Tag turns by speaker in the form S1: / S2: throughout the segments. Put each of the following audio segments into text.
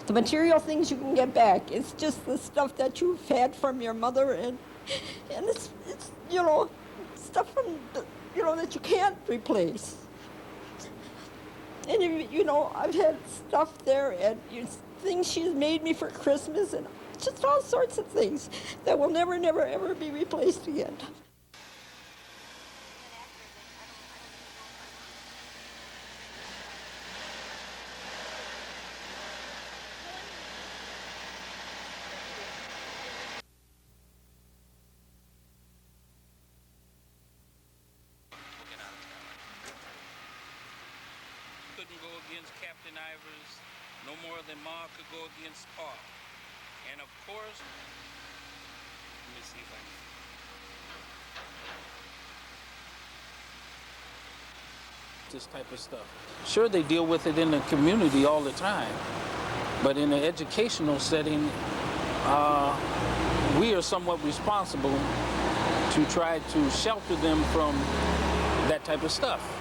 S1: the material things you can get back. It's just the stuff that you've had from your mother, and it's you know, stuff from the, you know, that you can't replace. And you know, I've had stuff there and things she's made me for Christmas, and just all sorts of things that will never, ever be replaced again.
S2: Couldn't go against Captain Ivers no more than Ma could go against Pa. And of course, let me see if I can. This type of stuff. Sure, they deal with it in the community all the time, but in an educational setting, we are somewhat responsible to try to shelter them from that type of stuff.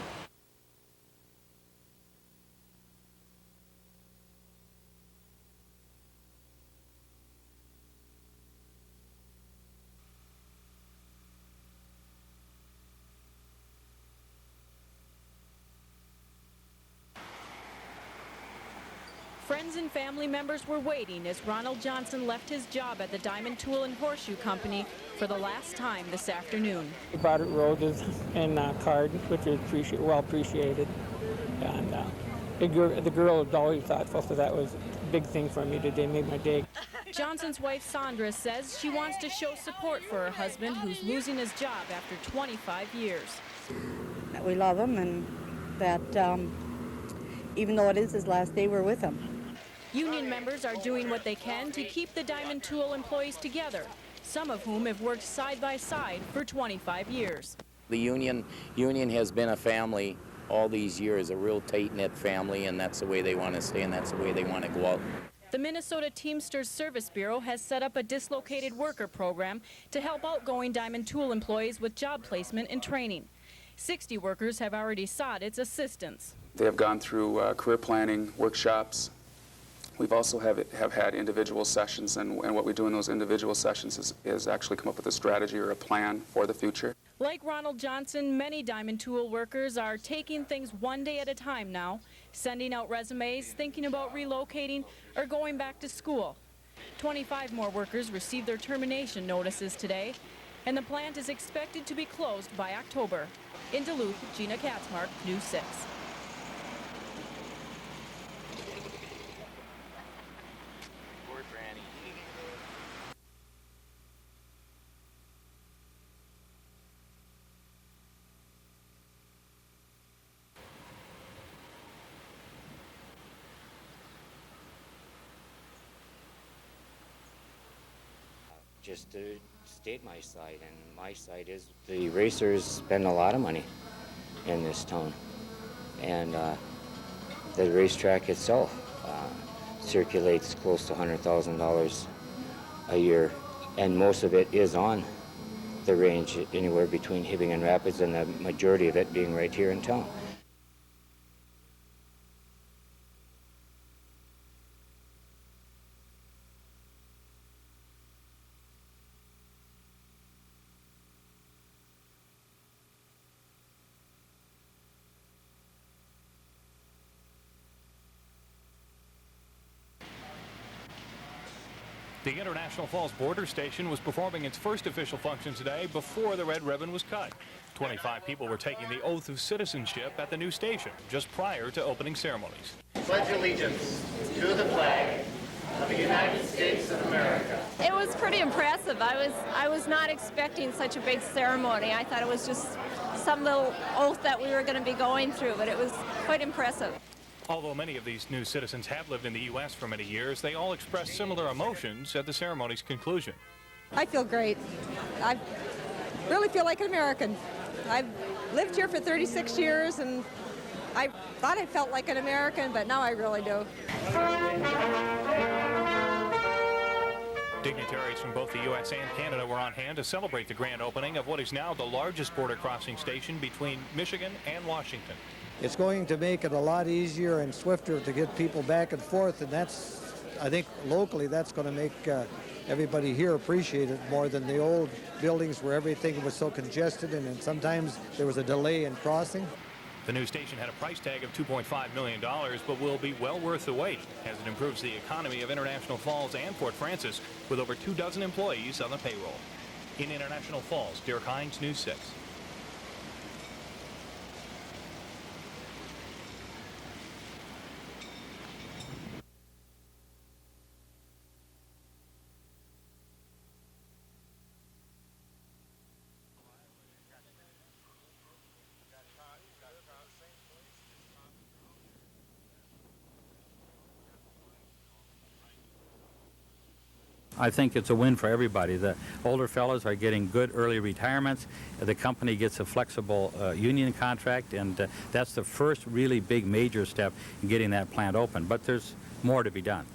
S3: Friends and family members were waiting as Ronald Johnson left his job at the Diamond Tool and Horseshoe Company for the last time this afternoon.
S4: He brought roses and a card, which is well appreciated. And the girl was always thoughtful, so that was a big thing for me today, made my day.
S3: Johnson's wife Sandra says she wants to show support for her husband, who's losing his job after 25 years.
S5: We love him, and that even though it is his last day, we're with him.
S3: Union members are doing what they can to keep the Diamond Tool employees together, some of whom have worked side by side for 25 years.
S6: The union has been a family all these years, a real tight-knit family, and that's the way they want to stay, and that's the way they want to go out.
S3: The Minnesota Teamsters Service Bureau has set up a dislocated worker program to help outgoing Diamond Tool employees with job placement and training. 60 workers have already sought its assistance.
S7: They have gone through career planning workshops. We've also have had individual sessions, and what we do in those individual sessions is actually come up with a strategy or a plan for the future.
S3: Like Ronald Johnson, many Diamond Tool workers are taking things one day at a time now, sending out resumes, thinking about relocating, or going back to school. 25 more workers received their termination notices today, and the plant is expected to be closed by October. In Duluth, Gina Katzmark, News 6.
S8: Just to state my side, and my side is the racers spend a lot of money in this town, and the racetrack itself circulates close to $100,000 a year, and most of it is on the range anywhere between Hibbing and Rapids, and the majority of it being right here in town.
S9: The International Falls Border Station was performing its first official function today before the red ribbon was cut. 25 people were taking the oath of citizenship at the new station just prior to opening ceremonies.
S10: Pledge allegiance to the flag of the United States of America.
S11: It was pretty impressive. I was not expecting such a big ceremony. I thought it was just some little oath that we were going to be going through, but it was quite impressive.
S9: Although many of these new citizens have lived in the U.S. for many years, they all expressed similar emotions at the ceremony's conclusion.
S12: I feel great. I really feel like an American. I've lived here for 36 years, and I thought I felt like an American, but now I really do.
S9: Dignitaries from both the U.S. and Canada were on hand to celebrate the grand opening of what is now the largest border crossing station between Michigan and Washington.
S13: It's going to make it a lot easier and swifter to get people back and forth, and that's I think locally that's going to make everybody here appreciate it more than the old buildings where everything was so congested and sometimes there was a delay in crossing.
S9: The new station had a price tag of $2.5 million, but will be well worth the wait as it improves the economy of International Falls and Fort Francis with over 24 employees on the payroll. In International Falls, Derek Hines, News 6.
S14: I think it's a win for everybody. The older fellows are getting good early retirements. The company gets a flexible union contract, and that's the first really big major step in getting that plant open. But there's more to be done.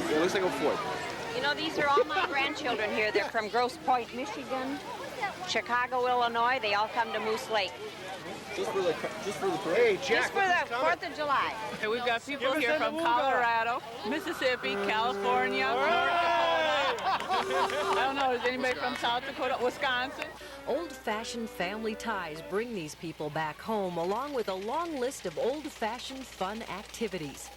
S15: It looks like a Ford.
S16: You know, these are all my grandchildren here. They're from Grosse Pointe, Michigan, Chicago, Illinois. They all come to Moose Lake.
S15: Just for the parade. Hey,
S16: Just for the 4th of July.
S17: Okay, we've got people here from Colorado, Mississippi, California, North Dakota. I don't know, is anybody from South Dakota, Wisconsin?
S18: Old-fashioned family ties bring these people back home, along with a long list of old-fashioned fun activities.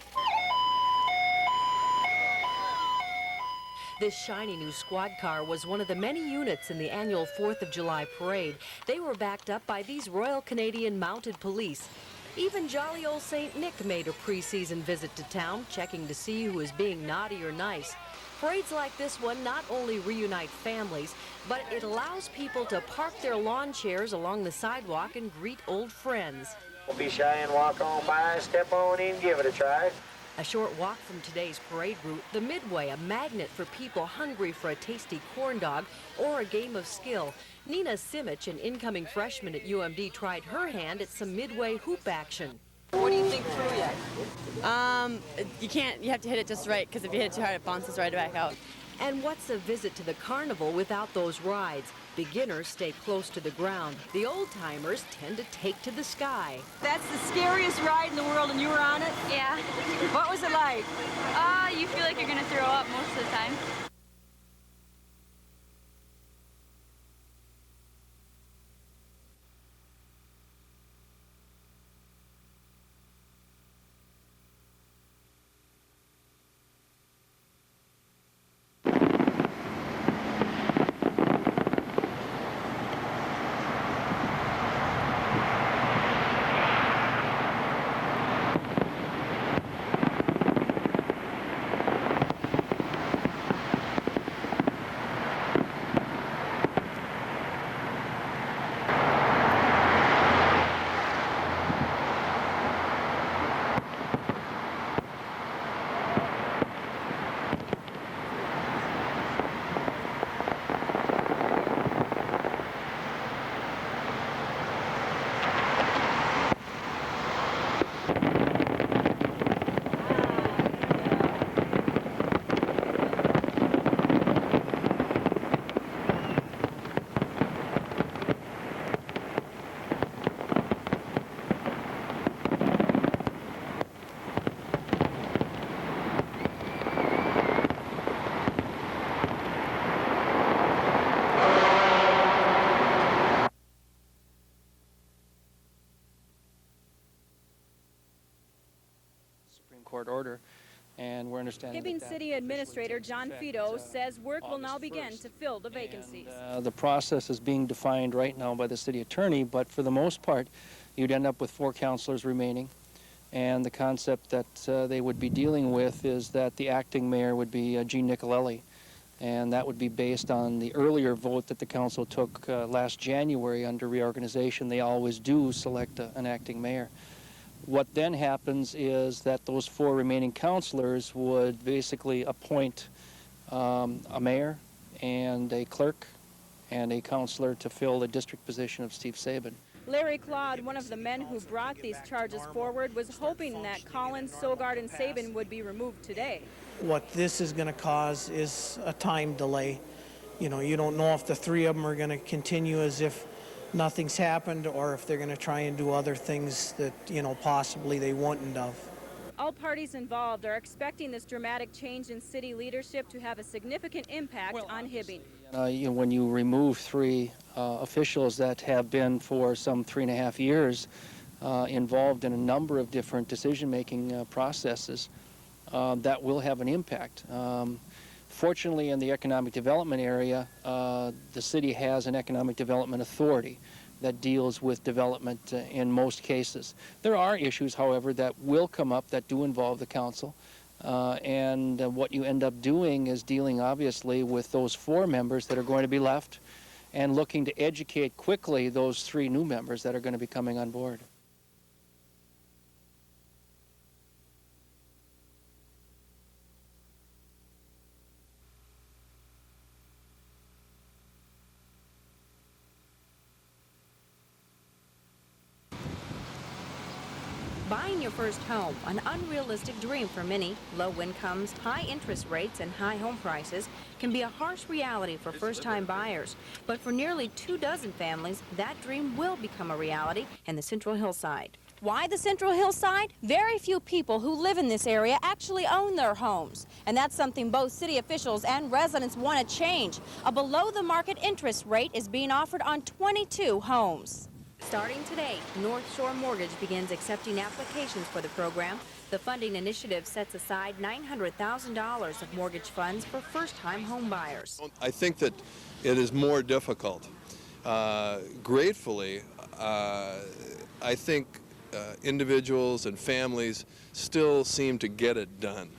S18: This shiny new squad car was one of the many units in the annual 4th of July parade. They were backed up by these Royal Canadian Mounted Police. Even jolly old St. Nick made a pre-season visit to town, checking to see who was being naughty or nice. Parades like this one not only reunite families, but it allows people to park their lawn chairs along the sidewalk and greet old friends.
S19: Don't be shy and walk on by, step on in, give it a try.
S18: A short walk from today's parade route, the Midway, a magnet for people hungry for a tasty corn dog or a game of skill. Nina Simic, an incoming freshman at UMD, tried her hand at some Midway hoop action.
S20: What do you think through yet? You have to hit it just right, because if you hit it too hard, it bounces right back out.
S18: And what's a visit to the carnival without those rides? Beginners stay close to the ground. The old-timers tend to take to the sky.
S21: That's the scariest ride in the world, and you were on it?
S22: Yeah.
S21: What was it like?
S22: You feel like you're going to throw up most of the time.
S23: Court order
S1: and we're understanding
S3: Hibbing
S1: that
S3: City Administrator John Fido says work will now begin to fill the vacancies.
S1: the process is being defined right now by the city attorney, but for the most part, you'd end up with 4 councilors remaining. And the concept that they would be dealing with is that the acting mayor would be Jean Nicolelli. And that would be based on the earlier vote that the council took last January under reorganization. They always do select an acting mayor. What then happens is that those 4 remaining councilors would basically appoint a mayor and a clerk and a councilor to fill the district position of Steve Sabin.
S3: Larry Claude, one of the men who brought these charges forward, was hoping that Collins, Sogard, and Sabin would be removed today.
S2: What this is going to cause is a time delay. You know, you don't know if the 3 of them are going to continue as if nothing's happened or if they're going to try and do other things that, you know, possibly they wouldn't have.
S3: All parties involved are expecting this dramatic change in city leadership to have a significant impact on Hibbing.
S1: When you remove 3 officials that have been for some 3.5 years involved in a number of different decision-making processes, that will have an impact. Fortunately, in the economic development area, the city has an economic development authority that deals with development in most cases. There are issues, however, that will come up that do involve the council. And what you end up doing is dealing, obviously, with those 4 members that are going to be left and looking to educate quickly those 3 new members that are going to be coming on board.
S23: Buying your first home, an unrealistic dream for many. Low incomes, high interest rates, and high home prices can be a harsh reality for first-time buyers. But for nearly 24 families, that dream will become a reality in the Central Hillside.
S24: Why the Central Hillside? Very few people who live in this area actually own their homes. And that's something both city officials and residents want to change. A below-the-market interest rate is being offered on 22 homes.
S23: Starting today, North Shore Mortgage begins accepting applications for the program. The funding initiative sets aside $900,000 of mortgage funds for first-time home buyers.
S25: I think that it is more difficult. Gratefully, I think individuals and families still seem to get it done,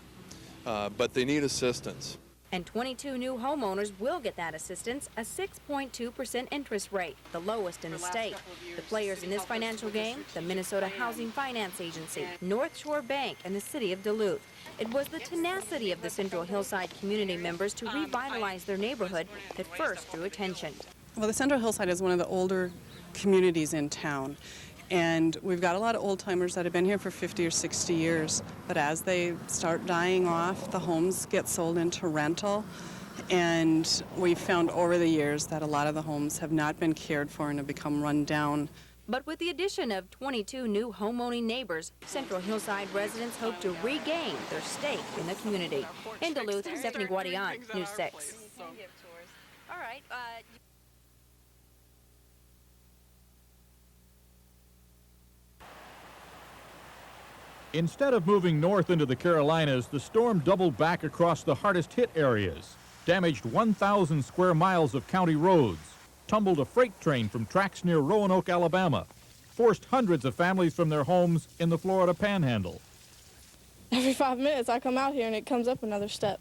S25: but they need assistance.
S23: And 22 new homeowners will get that assistance, a 6.2% interest rate, the lowest in the state. The players in this financial game, the Minnesota Housing Finance Agency, North Shore Bank, and the city of Duluth. It was the tenacity of the Central Hillside community members to revitalize their neighborhood that first drew attention.
S26: Well, the Central Hillside is one of the older communities in town. And we've got a lot of old-timers that have been here for 50 or 60 years. But as they start dying off, the homes get sold into rental. And we've found over the years that a lot of the homes have not been cared for and have become run down.
S23: But with the addition of 22 new home-owning neighbors, Central Hillside residents hope to regain their stake in the community. In Duluth, Stephanie Guadian, News 6. All right.
S9: Instead of moving north into the Carolinas, the storm doubled back across the hardest hit areas, damaged 1,000 square miles of county roads, tumbled a freight train from tracks near Roanoke, Alabama, forced hundreds of families from their homes in the Florida Panhandle.
S27: Every 5 minutes I come out here and it comes up another step.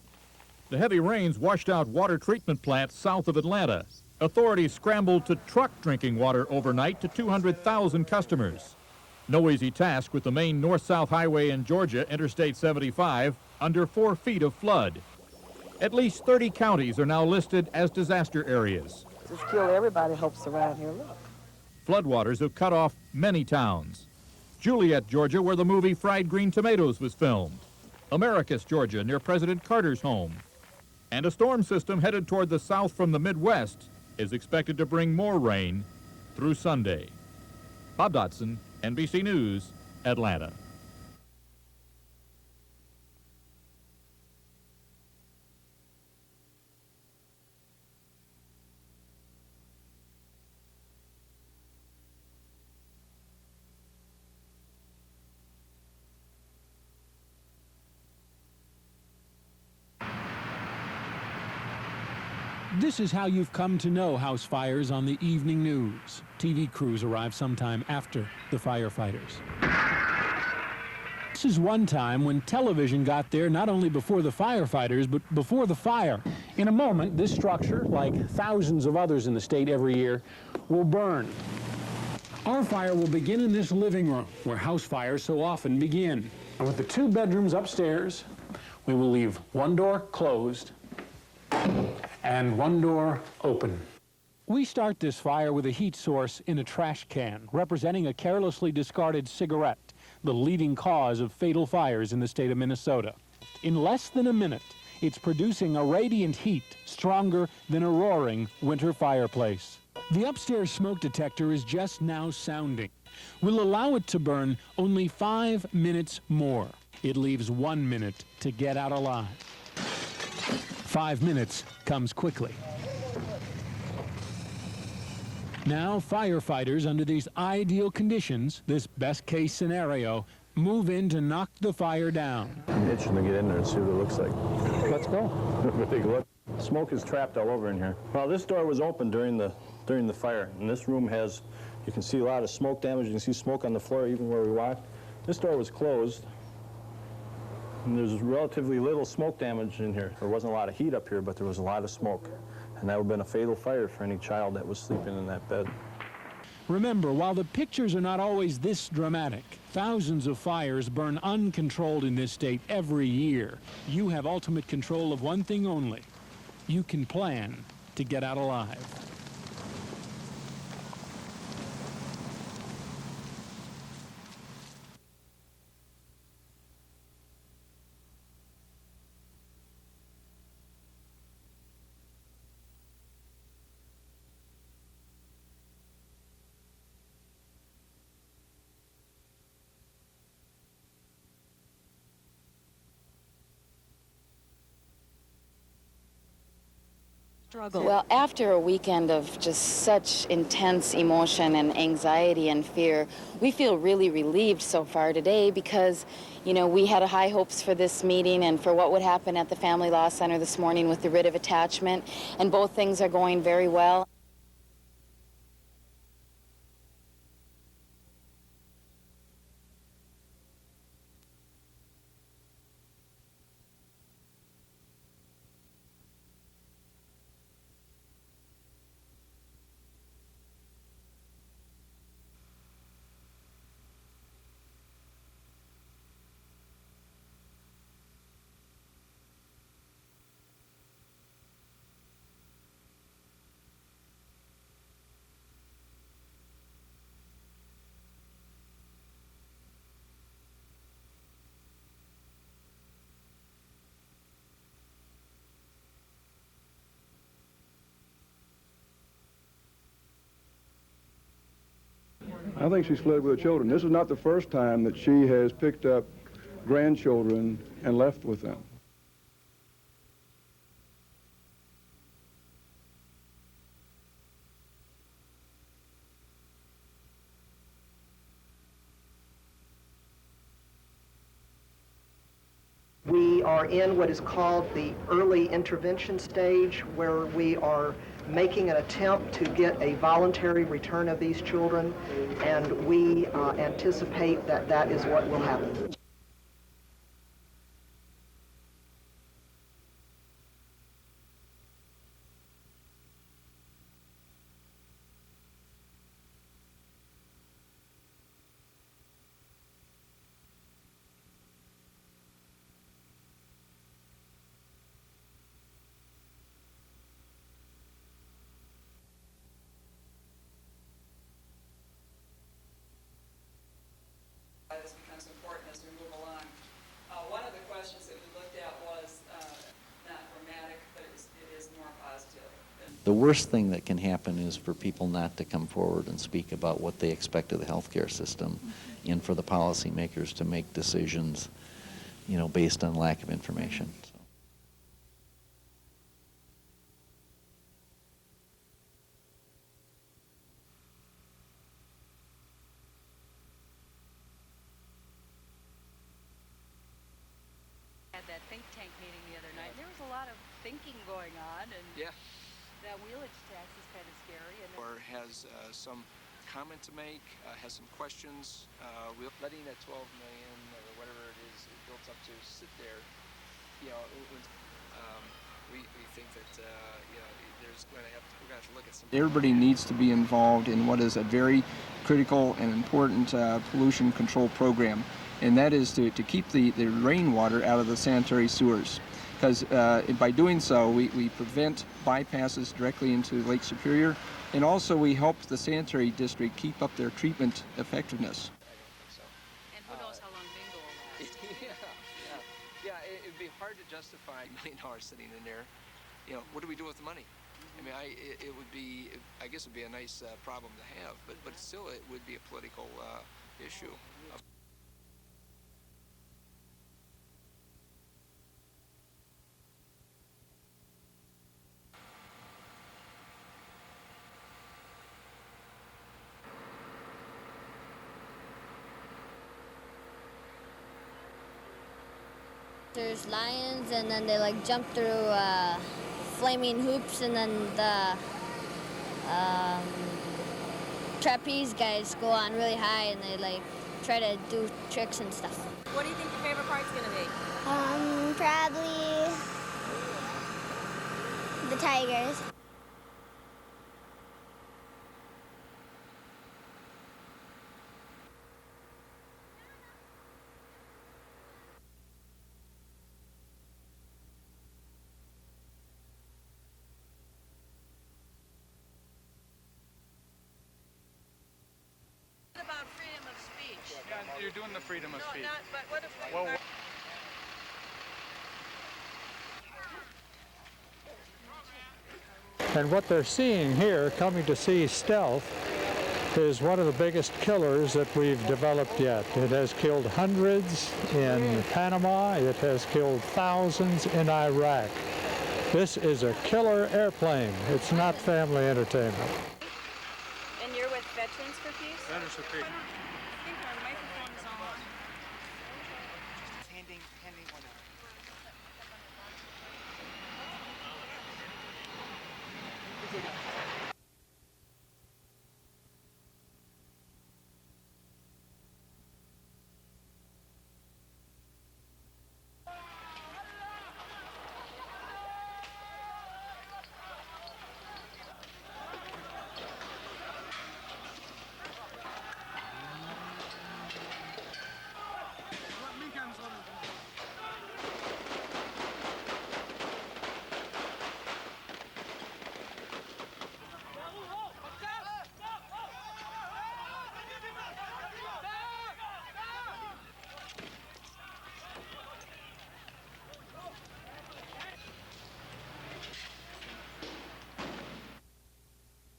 S9: The heavy rains washed out water treatment plants south of Atlanta. Authorities scrambled to truck drinking water overnight to 200,000 customers. No easy task with the main north-south highway in Georgia, Interstate 75, under 4 feet of flood. At least 30 counties are now listed as disaster areas.
S28: Just kill everybody hopes around here, look.
S9: Floodwaters have cut off many towns. Juliet, Georgia, where the movie Fried Green Tomatoes was filmed. Americus, Georgia, near President Carter's home. And a storm system headed toward the south from the Midwest is expected to bring more rain through Sunday. Bob Dotson, NBC News, Atlanta.
S4: This is how you've come to know house fires on the evening news. TV crews arrive sometime after the firefighters. This is one time when television got there not only before the firefighters, but before the fire. In a moment, this structure, like thousands of others in the state every year, will burn. Our fire will begin in this living room, where house fires so often begin. And with the 2 bedrooms upstairs, we will leave one door closed and one door open. We start this fire with a heat source in a trash can, representing a carelessly discarded cigarette, the leading cause of fatal fires in the state of Minnesota. In less than a minute, it's producing a radiant heat stronger than a roaring winter fireplace. The upstairs smoke detector is just now sounding. We'll allow it to burn only 5 minutes more. It leaves 1 minute to get out alive. 5 minutes comes quickly. Now, firefighters under these ideal conditions, this best-case scenario, move in to knock the fire down.
S5: I'm itching to get in there and see what it looks like.
S4: Let's go.
S5: Take a look. Smoke is trapped all over in here. Well, this door was open during the fire, and this room has, you can see a lot of smoke damage. You can see smoke on the floor even where we walked. This door was closed, and there's relatively little smoke damage in here. There wasn't a lot of heat up here, but there was a lot of smoke. And that would have been a fatal fire for any child that was sleeping in that bed.
S4: Remember, while the pictures are not always this dramatic, thousands of fires burn uncontrolled in this state every year. You have ultimate control of one thing only. You can plan to get out alive.
S6: Well, after a weekend of just such intense emotion and anxiety and fear, we feel really relieved so far today because, you know, we had high hopes for this meeting and for what would happen at the Family Law Center this morning with the writ of attachment, and both things are going very well.
S7: I think she's fled with her children. This is not the first time that she has picked up grandchildren and left with them.
S8: We are in what is called the early intervention stage, where we are making an attempt to get a voluntary return of these children, and we anticipate that that is what will happen.
S10: This becomes important as we move along. One of the questions that we looked at was not dramatic, but it is more positive.
S11: The worst thing that can happen is for people not to come forward and speak about what they expect of the healthcare system, and for the policymakers to make decisions, you know, based on lack of information.
S10: Had that think tank meeting the other night. There was a lot of thinking going on, and
S15: yeah,
S21: That wheelage tax is kind of scary.
S12: Or has some comment to make, has some questions. We're letting that 12 million or whatever it is it built up to sit there. You know, we think that you know, we're going to have to look at some.
S13: Everybody needs to be involved in what is a very critical and important pollution control program, and that is to keep the rainwater out of the sanitary sewers. Because by doing so, we prevent bypasses directly into Lake Superior, and also we help the sanitary district keep up their treatment effectiveness.
S21: And who knows how long bingo will last.
S12: Yeah, it'd be hard to justify $1 million sitting in there. You know, what do we do with the money? I mean, it would be, I guess it'd be a nice problem to have, but still it would be a political issue.
S14: There's lions, and then they like jump through flaming hoops, and then the trapeze guys go on really high, and they like try to do tricks and stuff.
S21: What do you think your favorite part's gonna be?
S14: Probably the tigers.
S21: About freedom of speech.
S16: Yeah, you're doing the freedom of speech.
S21: But what if we...
S16: Well,
S17: and what they're seeing here, coming to see stealth, is one of the biggest killers that we've developed yet. It has killed hundreds in Panama. It has killed thousands in Iraq. This is a killer airplane. It's not family entertainment.
S21: And you're with Veterans for Peace?
S16: Veterans for Peace.
S21: I think our microphone is on.
S15: Handing one out.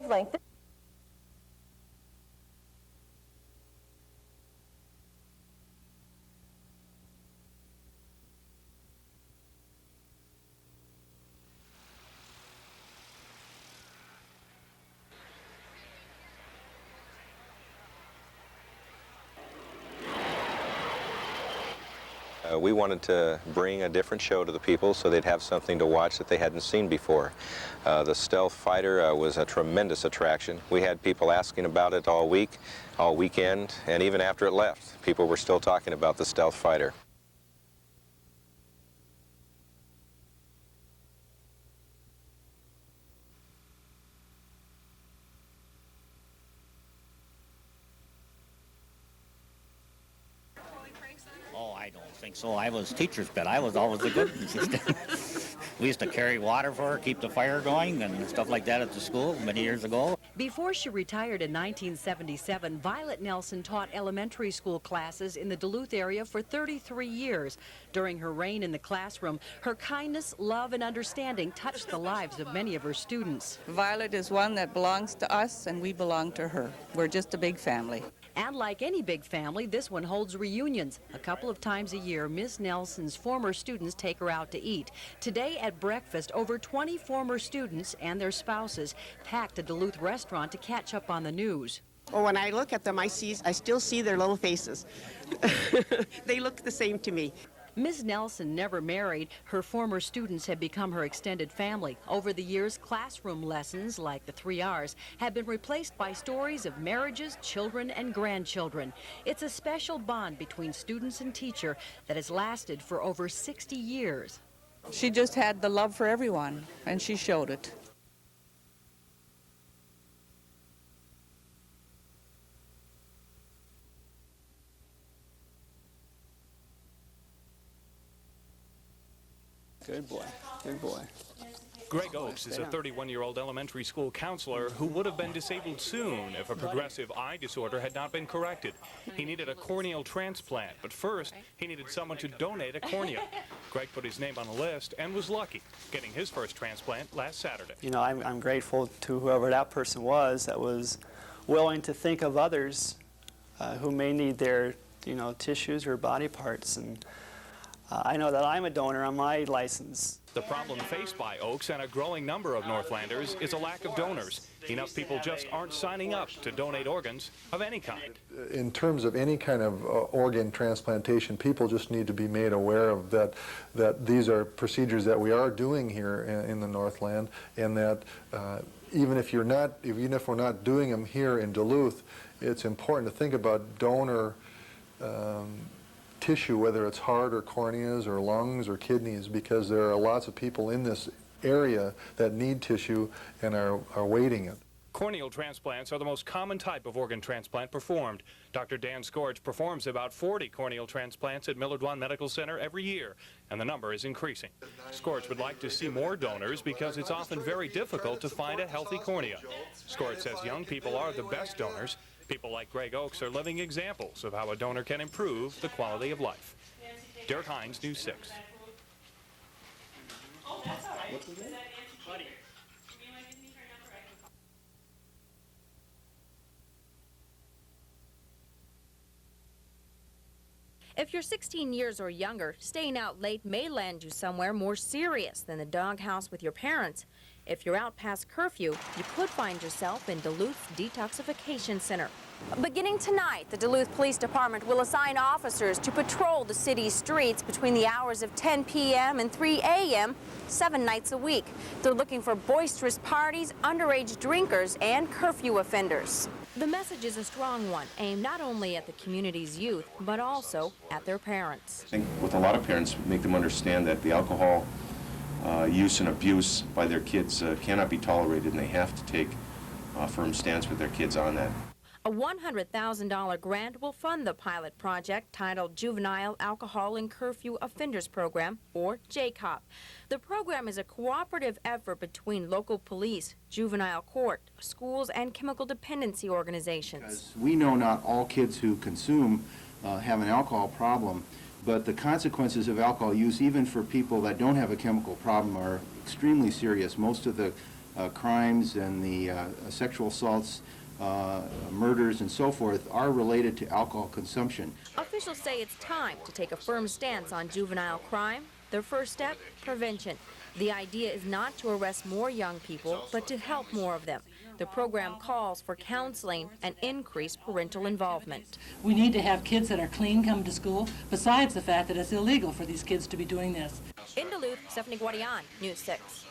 S14: Length.
S18: We wanted to bring a different show to the people so they'd have something to watch that they hadn't seen before. The stealth fighter was a tremendous attraction. We had people asking about it all week, all weekend, and even after it left, people were still talking about the stealth fighter.
S19: Oh, I don't think so. I was teacher's pet. I was always a good assistant. We used to carry water for her, keep the fire going and stuff like that at the school many years ago.
S20: Before she retired in 1977, Violet Nelson taught elementary school classes in the Duluth area for 33 years. During her reign in the classroom, her kindness, love, and understanding touched the lives of many of her students.
S29: Violet is one that belongs to us, and we belong to her. We're just a big family.
S20: And like any big family, this one holds reunions. A couple of times a year, Miss Nelson's former students take her out to eat. Today at breakfast, over 20 former students and their spouses packed a Duluth restaurant to catch up on the news.
S30: Well, when I look at them, I still see their little faces. They look the same to me.
S20: Ms. Nelson never married. Her former students have become her extended family. Over the years, classroom lessons, like the 3 R's, have been replaced by stories of marriages, children, and grandchildren. It's a special bond between students and teacher that has lasted for over 60 years.
S29: She just had the love for everyone, and she showed it.
S15: Good boy. Good boy.
S9: Greg Oakes is a 31-year-old elementary school counselor who would have been disabled soon if a progressive eye disorder had not been corrected. He needed a corneal transplant, but first he needed someone to donate a cornea. Greg put his name on a list and was lucky, getting his first transplant last Saturday.
S1: You know, I'm grateful to whoever that person was that was willing to think of others who may need their, tissues or body parts. And I know that I'm a donor on my license.
S9: The problem faced by Oakes and a growing number of Northlanders is a lack of donors. Enough people just aren't signing up to donate organs of any kind.
S2: In terms of any kind of organ transplantation, people just need to be made aware of that these are procedures that we are doing here in the Northland, and that even if we're not doing them here in Duluth, it's important to think about donor tissue, whether it's heart or corneas or lungs or kidneys, because there are lots of people in this area that need tissue and are awaiting it.
S9: Corneal transplants are the most common type of organ transplant performed. Dr. Dan Scorch performs about 40 corneal transplants at Millard One Medical Center every year, and the number is increasing. Scorch would like to see more donors because it's often very difficult to find a healthy cornea. Scorch says young people are the best donors. People like Greg Oakes are living examples of how a donor can improve the quality of life. Derek Hines, News 6.
S15: What's his name?
S3: If you're 16 years or younger, staying out late may land you somewhere more serious than the doghouse with your parents. If you're out past curfew, you could find yourself in Duluth's Detoxification Center. Beginning tonight, the Duluth Police Department will assign officers to patrol the city's streets between the hours of 10 p.m. and 3 a.m. 7 nights a week. They're looking for boisterous parties, underage drinkers, and curfew offenders. The message is a strong one, aimed not only at the community's youth, but also at their parents.
S22: I think with a lot of parents, make them understand that the alcohol use and abuse by their kids cannot be tolerated, and they have to take a firm stance with their kids on that.
S3: A $100,000 grant will fund the pilot project titled Juvenile Alcohol and Curfew Offenders Program, or JCOP. The program is a cooperative effort between local police, juvenile court, schools, and chemical dependency organizations.
S23: We know not all kids who consume have an alcohol problem, but the consequences of alcohol use, even for people that don't have a chemical problem, are extremely serious. Most of the crimes and the sexual assaults, murders and so forth are related to alcohol consumption.
S3: Officials say it's time to take a firm stance on juvenile crime. Their first step, prevention. The idea is not to arrest more young people, but to help more of them. The program calls for counseling and increased parental involvement.
S24: We need to have kids that are clean come to school, besides the fact that it's illegal for these kids to be doing this.
S3: In Duluth, Stephanie Guadian, News 6.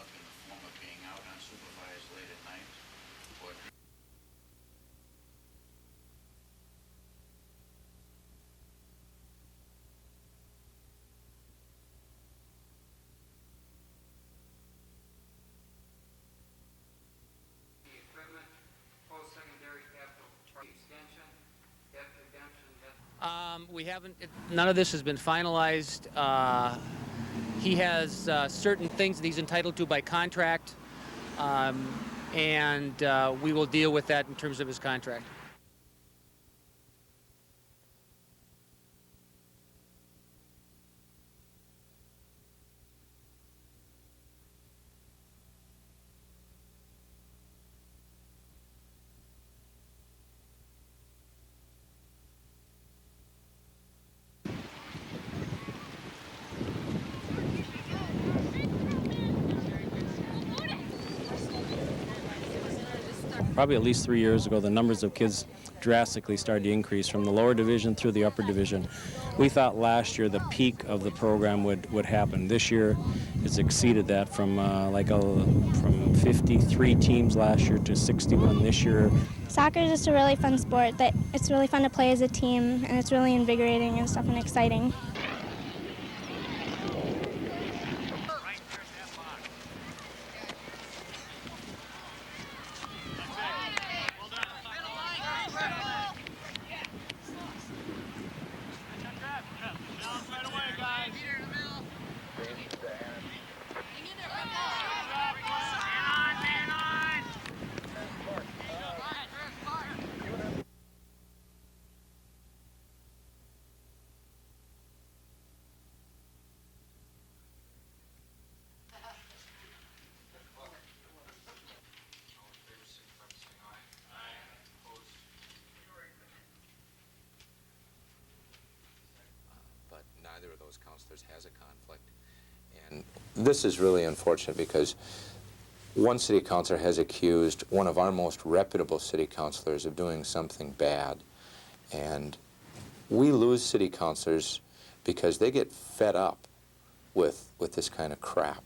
S25: We haven't, none of this has been finalized. He has certain things that he's entitled to by contract, and we will deal with that in terms of his contract.
S4: probably at least 3 years ago, the numbers of kids drastically started to increase from the lower division through the upper division. We thought last year the peak of the program would happen. This year it's exceeded that from from 53 teams last year to 61 this year.
S5: Soccer is just a really fun sport that it's really fun to play as a team, and it's really invigorating and stuff and exciting.
S18: But neither of those counselors has a conflict. And this is really unfortunate because one city councilor has accused one of our most reputable city councilors of doing something bad. And we lose city councilors because they get fed up with this kind of crap.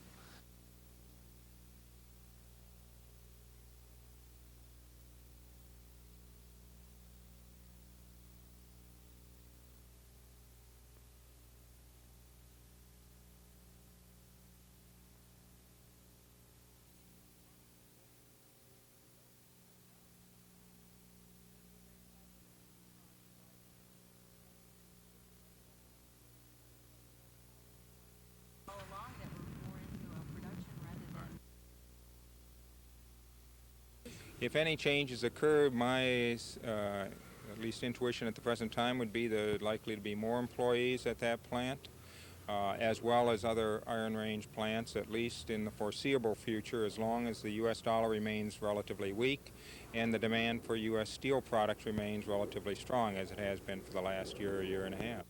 S16: If any changes occur, my at least intuition at the present time would be there likely to be more employees at that plant, as well as other Iron Range plants, at least in the foreseeable future, as long as the U.S. dollar remains relatively weak and the demand for U.S. steel products remains relatively strong, as it has been for the last year or year and a half.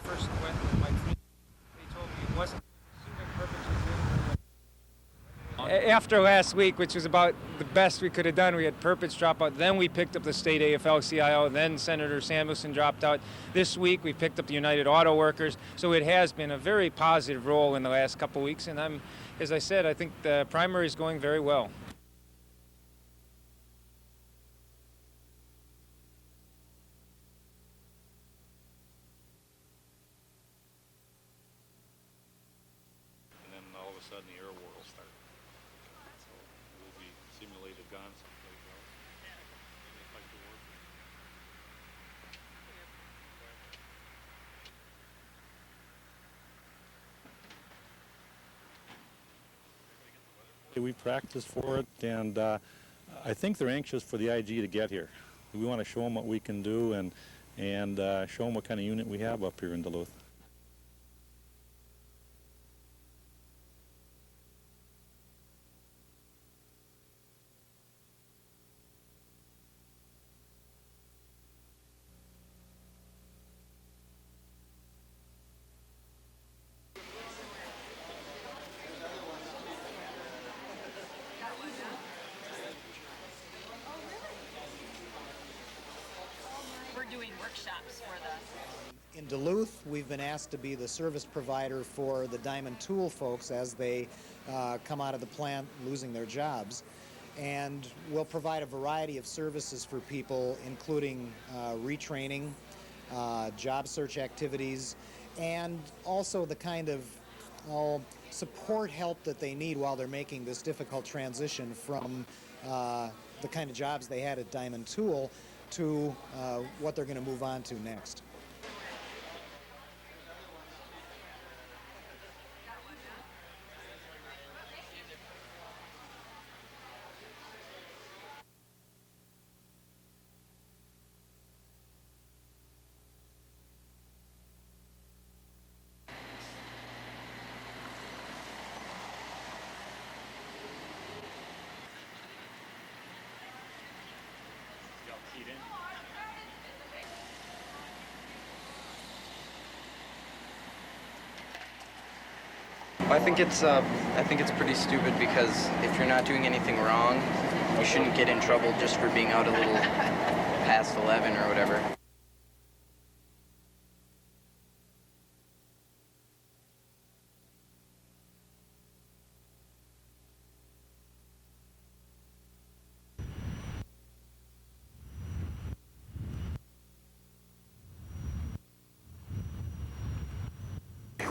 S12: First went with my treatment, they told me it wasn't
S16: After last week, which was about the best we could have done, we had Perpich drop out. Then we picked up the state AFL-CIO. Then Senator Samuelson dropped out. This week we picked up the United Auto Workers. So it has been a very positive role in the last couple of weeks. And as I said, I think the primary is going very well.
S6: And then all of a sudden the air war will start. So we'll be simulated gone someplace else. They fight the war. We practice for it, and I think they're anxious for the IG to get here. We want to show them what we can do and show them what kind of unit we have up here in Duluth.
S21: doing workshops for the...
S7: In Duluth, we've been asked to be the service provider for the Diamond Tool folks as they come out of the plant losing their jobs. And we'll provide a variety of services for people, including retraining, job search activities, and also the kind of support help that they need while they're making this difficult transition from the kind of jobs they had at Diamond Tool to what they're going to move on to next.
S8: I think it's pretty stupid because if you're not doing anything wrong, you shouldn't get in trouble just for being out a little past 11 or whatever.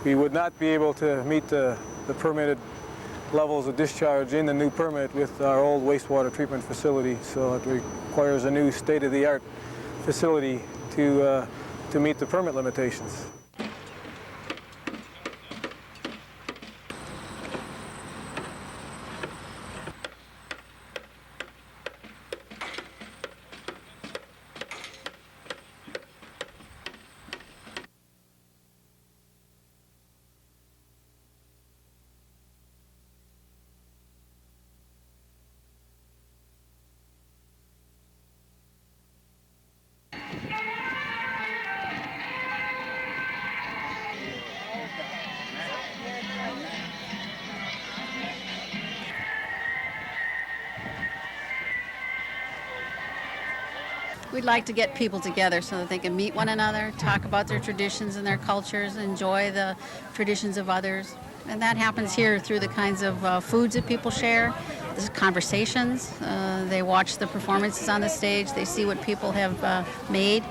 S10: We would not be able to meet the permitted levels of discharge in the new permit with our old wastewater treatment facility, so it requires a new state-of-the-art facility to meet the permit limitations.
S11: We'd like to get people together so that they can meet one another, talk about their traditions and their cultures, enjoy the traditions of others. And that happens here through the kinds of foods that people share, the conversations. They watch the performances on the stage. They see what people have made.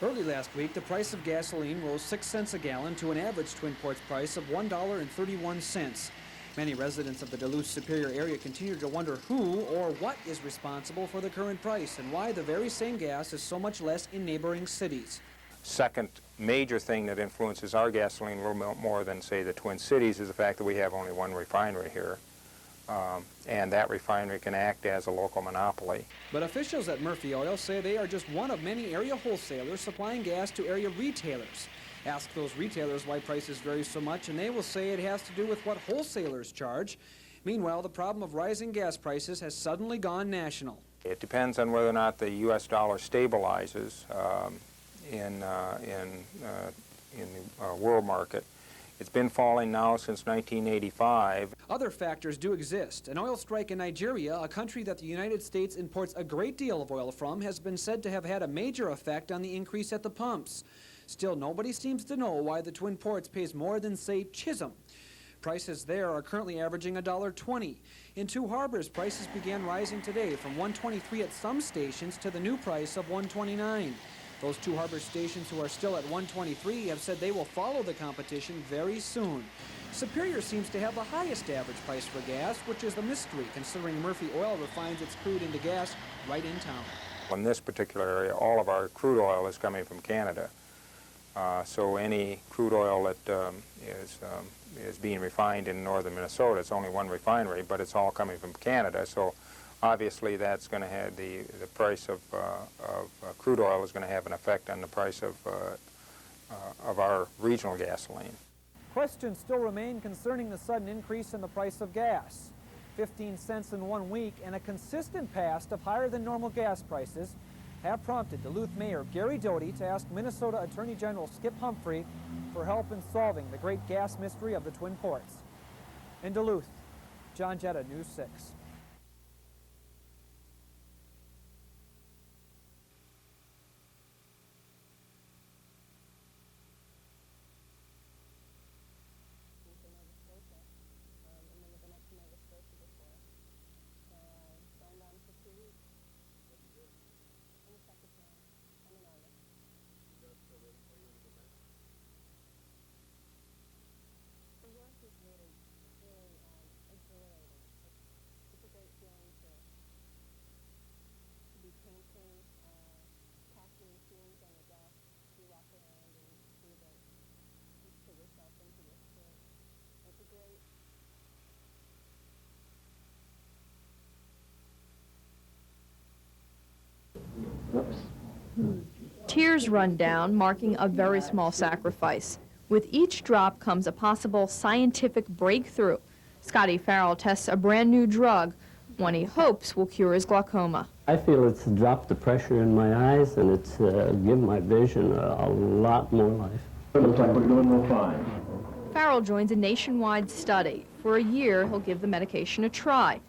S13: Early last week, the price of gasoline rose 6 cents a gallon to an average Twin Ports price of $1.31. Many residents of the Duluth Superior area continue to wonder who or what is responsible for the current price and why the very same gas is so much less in neighboring cities.
S16: Second major thing that influences our gasoline a little bit more than, say, the Twin Cities is the fact that we have only one refinery here. And that refinery can act as a local monopoly.
S13: But officials at Murphy Oil say they are just one of many area wholesalers supplying gas to area retailers. Ask those retailers why prices vary so much, and they will say it has to do with what wholesalers charge. Meanwhile, the problem of rising gas prices has suddenly gone national.
S16: It depends on whether or not the U.S. dollar stabilizes in the world market. It's been falling now since 1985.
S13: Other factors do exist. An oil strike in Nigeria, a country that the United States imports a great deal of oil from, has been said to have had a major effect on the increase at the pumps. Still, nobody seems to know why the Twin Ports pays more than, say, Chisholm. Prices there are currently averaging $1.20. In Two Harbors, prices began rising today from $1.23 at some stations to the new price of $1.29. Those Two Harbors stations who are still at $1.23 have said they will follow the competition very soon. Superior seems to have the highest average price for gas, which is a mystery considering Murphy Oil refines its crude into gas right in town.
S16: In this particular area, all of our crude oil is coming from Canada. So any crude oil that is being refined in northern Minnesota, it's only one refinery, but it's all coming from Canada. So Obviously, that's going to have the price of crude oil is going to have an effect on the price of our regional gasoline.
S13: Questions still remain concerning the sudden increase in the price of gas. 15 cents in 1 week and a consistent past of higher than normal gas prices have prompted Duluth Mayor Gary Doty to ask Minnesota Attorney General Skip Humphrey for help in solving the great gas mystery of the Twin Ports. In Duluth, John Jetta, News 6.
S3: Tears run down, marking a very small sacrifice. With each drop comes a possible scientific breakthrough. Scotty Farrell tests a brand new drug, one he hopes will cure his glaucoma.
S1: I feel it's dropped the pressure in my eyes, and it's given my vision a lot more life.
S14: It looks like we're doing real fine.
S3: Farrell joins a nationwide study. For a year, he'll give the medication a try.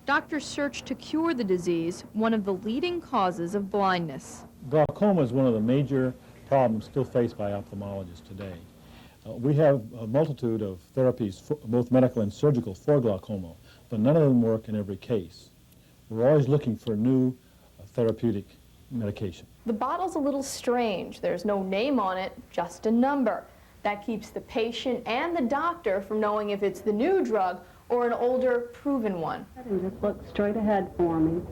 S3: Doctors search to cure the disease, one of the leading causes of blindness.
S6: Glaucoma is one of the major problems still faced by ophthalmologists today. We have a multitude of therapies, both medical and surgical, for glaucoma, but none of them work in every case. We're always looking for new therapeutic medication.
S3: The bottle's a little strange. There's no name on it, just a number. That keeps the patient and the doctor from knowing if it's the new drug or an older, proven one.
S17: Just look straight ahead for me.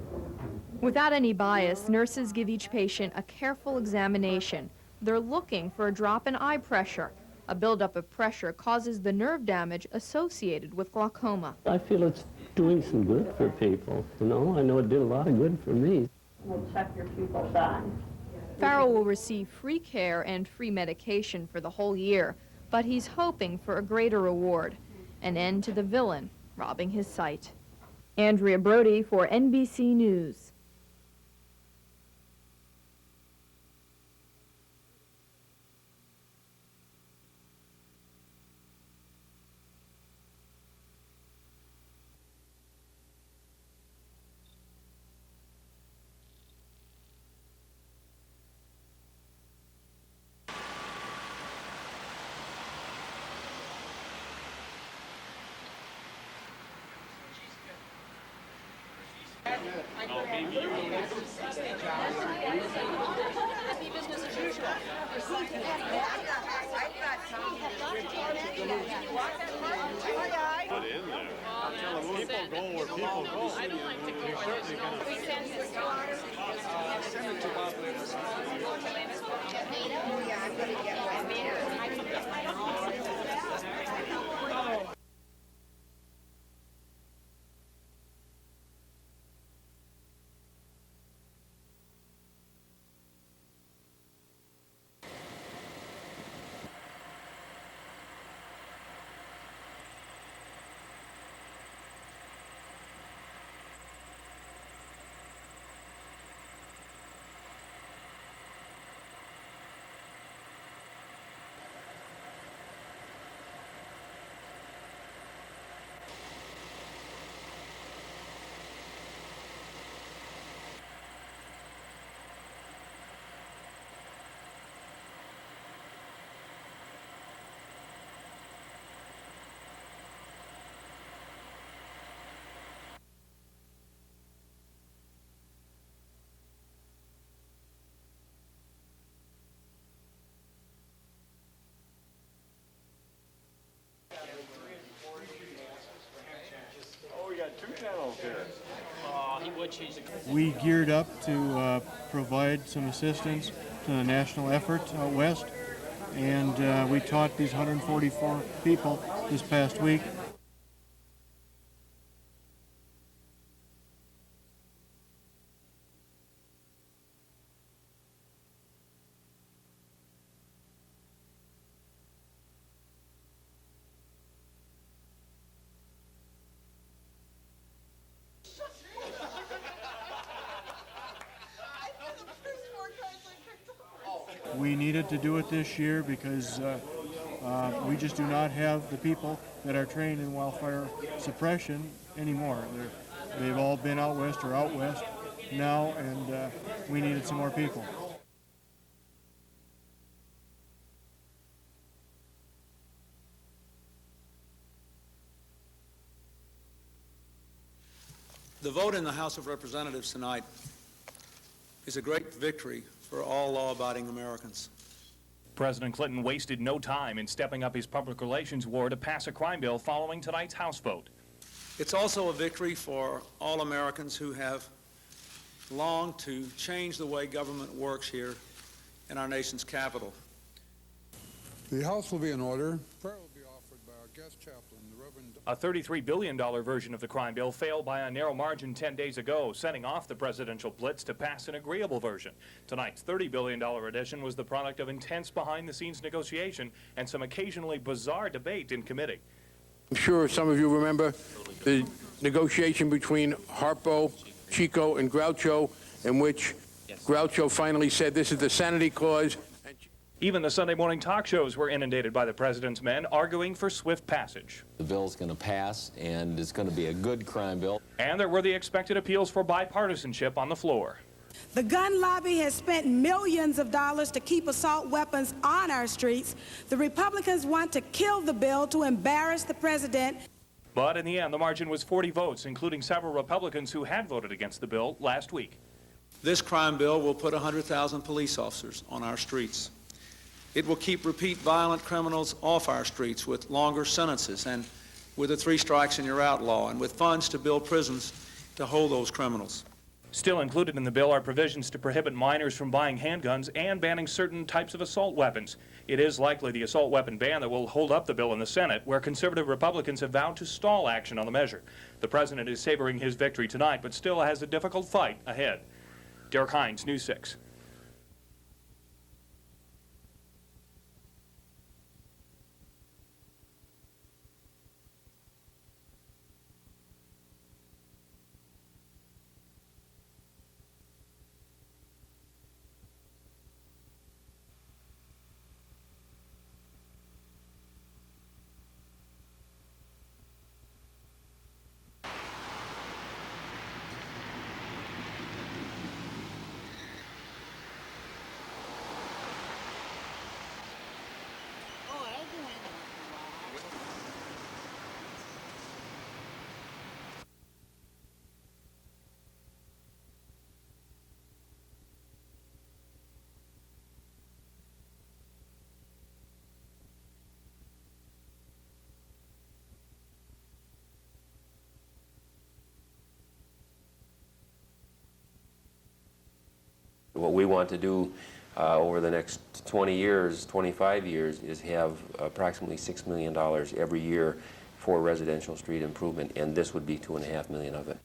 S3: Without any bias, nurses give each patient a careful examination. They're looking for a drop in eye pressure. A buildup of pressure causes the nerve damage associated with glaucoma.
S1: I feel it's doing some good for people, you know. I know it did a lot of good for me.
S17: We'll check your pupil size.
S3: Farrell will receive free care and free medication for the whole year, but he's hoping for a greater reward, an end to the villain robbing his sight. Andrea Brody for NBC News.
S19: We geared up to provide some assistance to the national effort out west, and we taught these 144 people this past week. We needed to do it this year because we just do not have the people that are trained in wildfire suppression anymore. They've all been out west or out west now, and we needed some more people.
S2: The vote in the House of Representatives tonight is a great victory for all law-abiding Americans.
S9: President Clinton wasted no time in stepping up his public relations war to pass a crime bill following tonight's House vote.
S2: It's also a victory for all Americans who have longed to change the way government works here in our nation's capital.
S15: The House will be in order. Prayer will be offered by our guest chaplain, the Reverend...
S9: A $33 billion version of the crime bill failed by a narrow margin 10 days ago, setting off the presidential blitz to pass an agreeable version. Tonight's $30 billion edition was the product of intense behind-the-scenes negotiation and some occasionally bizarre debate in committee.
S15: I'm sure some of you remember the negotiation between Harpo, Chico, and Groucho, in which Groucho finally said, "This is the sanity clause."
S9: Even the Sunday morning talk shows were inundated by the president's men arguing for swift passage.
S20: The bill's going to pass, and it's going to be a good crime bill.
S9: And there were the expected appeals for bipartisanship on the floor.
S22: The gun lobby has spent millions of dollars to keep assault weapons on our streets. The Republicans want to kill the bill to embarrass the president.
S9: But in the end, the margin was 40 votes, including several Republicans who had voted against the bill last week.
S2: This crime bill will put 100,000 police officers on our streets. It will keep repeat violent criminals off our streets with longer sentences and with a 3 strikes and you're out law, and with funds to build prisons to hold those criminals.
S9: Still included in the bill are provisions to prohibit minors from buying handguns and banning certain types of assault weapons. It is likely the assault weapon ban that will hold up the bill in the Senate, where conservative Republicans have vowed to stall action on the measure. The president is savoring his victory tonight, but still has a difficult fight ahead. Derek Hines, News 6.
S26: What we want to do over the next 20 years, 25 years, is have approximately $6 million every year for residential street improvement, and this would be $2.5 million of it.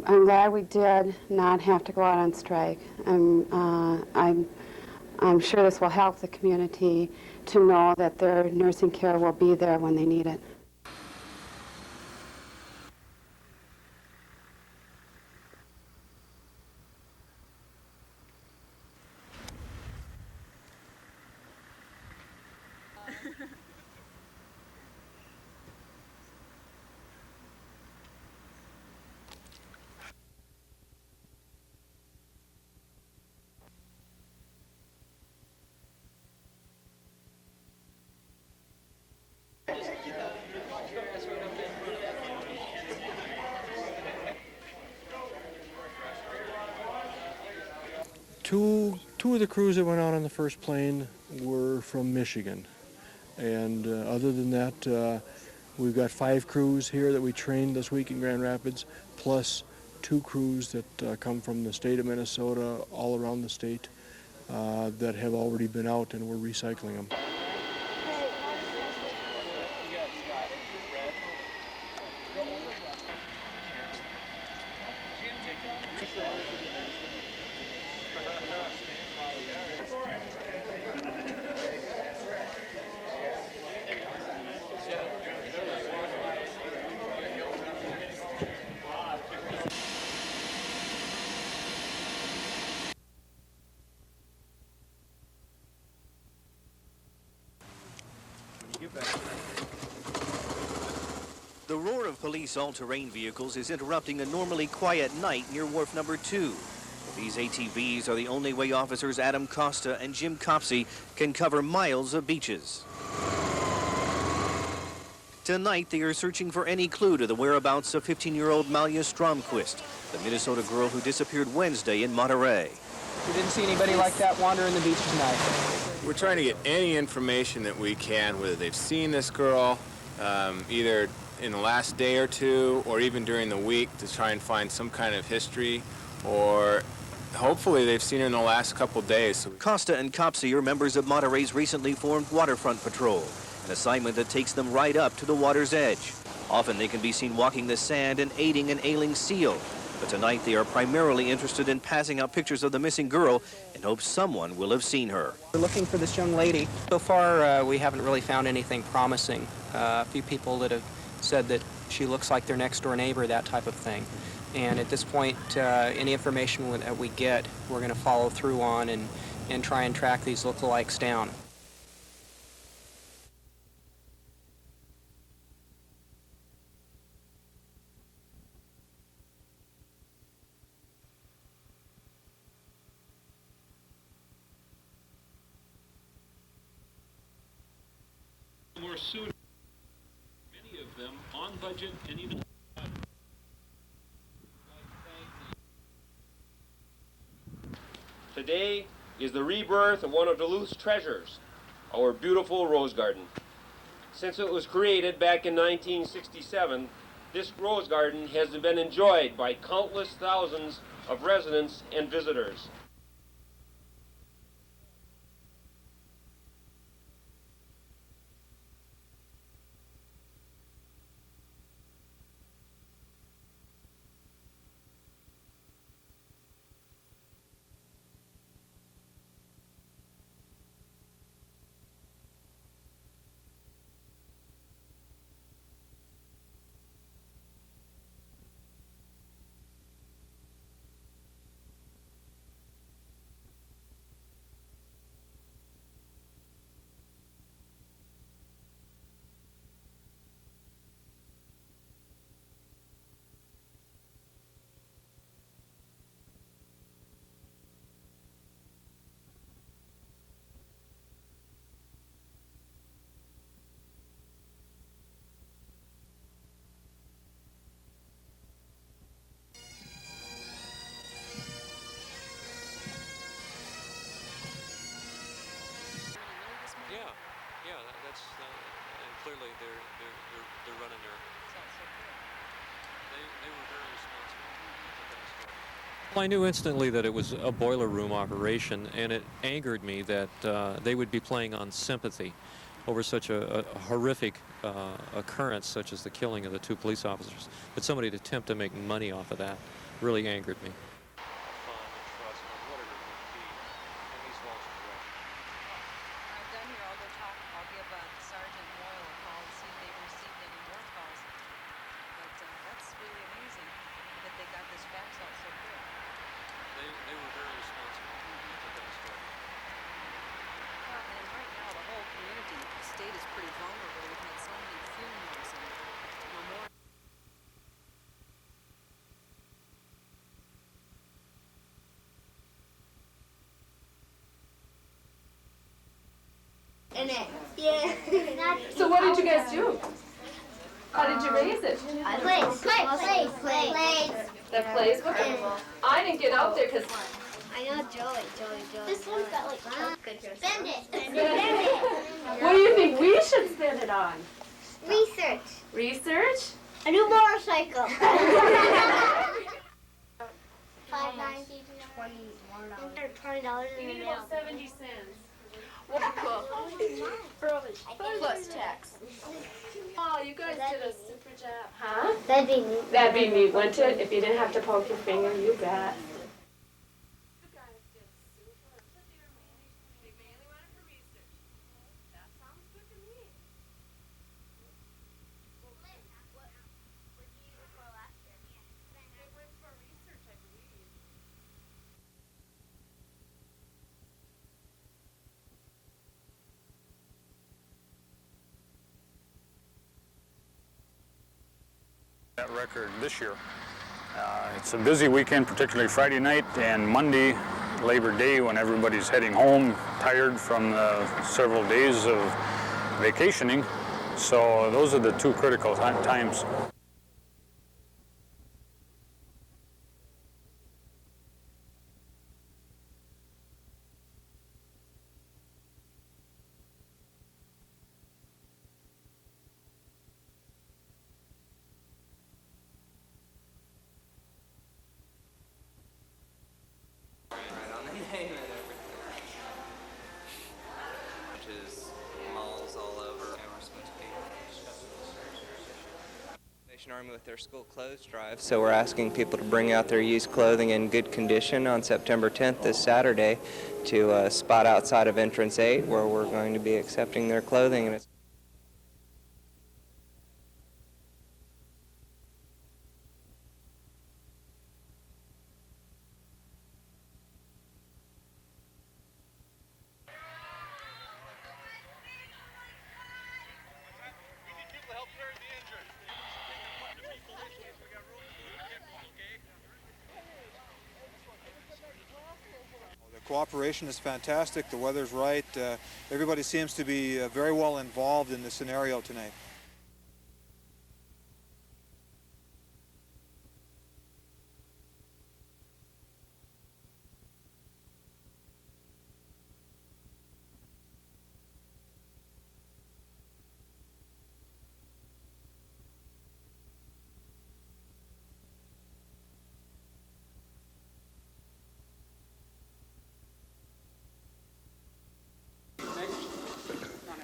S27: I'm glad we did not have to go out on strike. I'm sure this will help the community to know that their nursing care will be there when they need it.
S19: Two of the crews that went out on the first plane were from Michigan. And other than that, we've got 5 crews here that we trained this week in Grand Rapids, plus 2 crews that come from the state of Minnesota, all around the state, that have already been out, and we're recycling them.
S4: The roar of police all-terrain vehicles is interrupting a normally quiet night near wharf number 2. These ATVs are the only way officers Adam Costa and Jim Copsey can cover miles of beaches. Tonight, they are searching for any clue to the whereabouts of 15-year-old Malia Stromquist, the Minnesota girl who disappeared Wednesday in Monterey.
S8: We didn't see anybody like that wandering the beach tonight.
S5: We're trying to get any information that we can, whether they've seen this girl, either in the last day or two, or even during the week, to try and find some kind of history, or hopefully they've seen her in the last couple days.
S4: Costa and Copsey are members of Monterey's recently formed Waterfront Patrol, an assignment that takes them right up to the water's edge. Often they can be seen walking the sand and aiding an ailing seal. But tonight they are primarily interested in passing out pictures of the missing girl in hopes someone will have seen her.
S8: We're looking for this young lady. So far, we haven't really found anything promising. A few people that have said that she looks like their next-door neighbor, that type of thing. And at this point, any information that we get, we're going to follow through on and try and track these lookalikes down.
S12: More soon, many of them on budget and even.
S18: Today is the rebirth of one of Duluth's treasures, our beautiful rose garden. Since it was created back in 1967, this rose garden has been enjoyed by countless thousands of residents and visitors.
S23: And clearly they're running their. They were very responsible. Well, I knew instantly that it was a boiler room operation, and it angered me that they would be playing on sympathy over such a horrific occurrence, such as the killing of the 2 police officers. But somebody to attempt to make money off of that really angered me.
S24: Yeah.
S25: So what did you guys do? How did you raise it?
S24: Plays.
S25: That plays? I didn't get out there because
S7: I know Joey. This one's got like good here. Spend it.
S25: What do you think we should spend it on?
S7: Research.
S25: Research?
S7: A new motorcycle. $5.90. $20 in the mail.
S25: 70 cents. What cool. Plus tax. Oh, you guys did a super job. Huh?
S7: That'd be neat.
S25: That'd be neat, wouldn't it? If you didn't have to poke your finger, you bet.
S10: That record this year. It's a busy weekend, particularly Friday night and Monday, Labor Day, when everybody's heading home, tired from the several days of vacationing. So those are the two critical times.
S11: Army with their school clothes drive, so we're asking people to bring out their used clothing in good condition on September 10th, this Saturday, to a spot outside of Entrance 8 where we're going to be accepting their clothing. And it's
S13: Cooperation is fantastic. The weather's right. Everybody seems to be very well involved in the scenario tonight.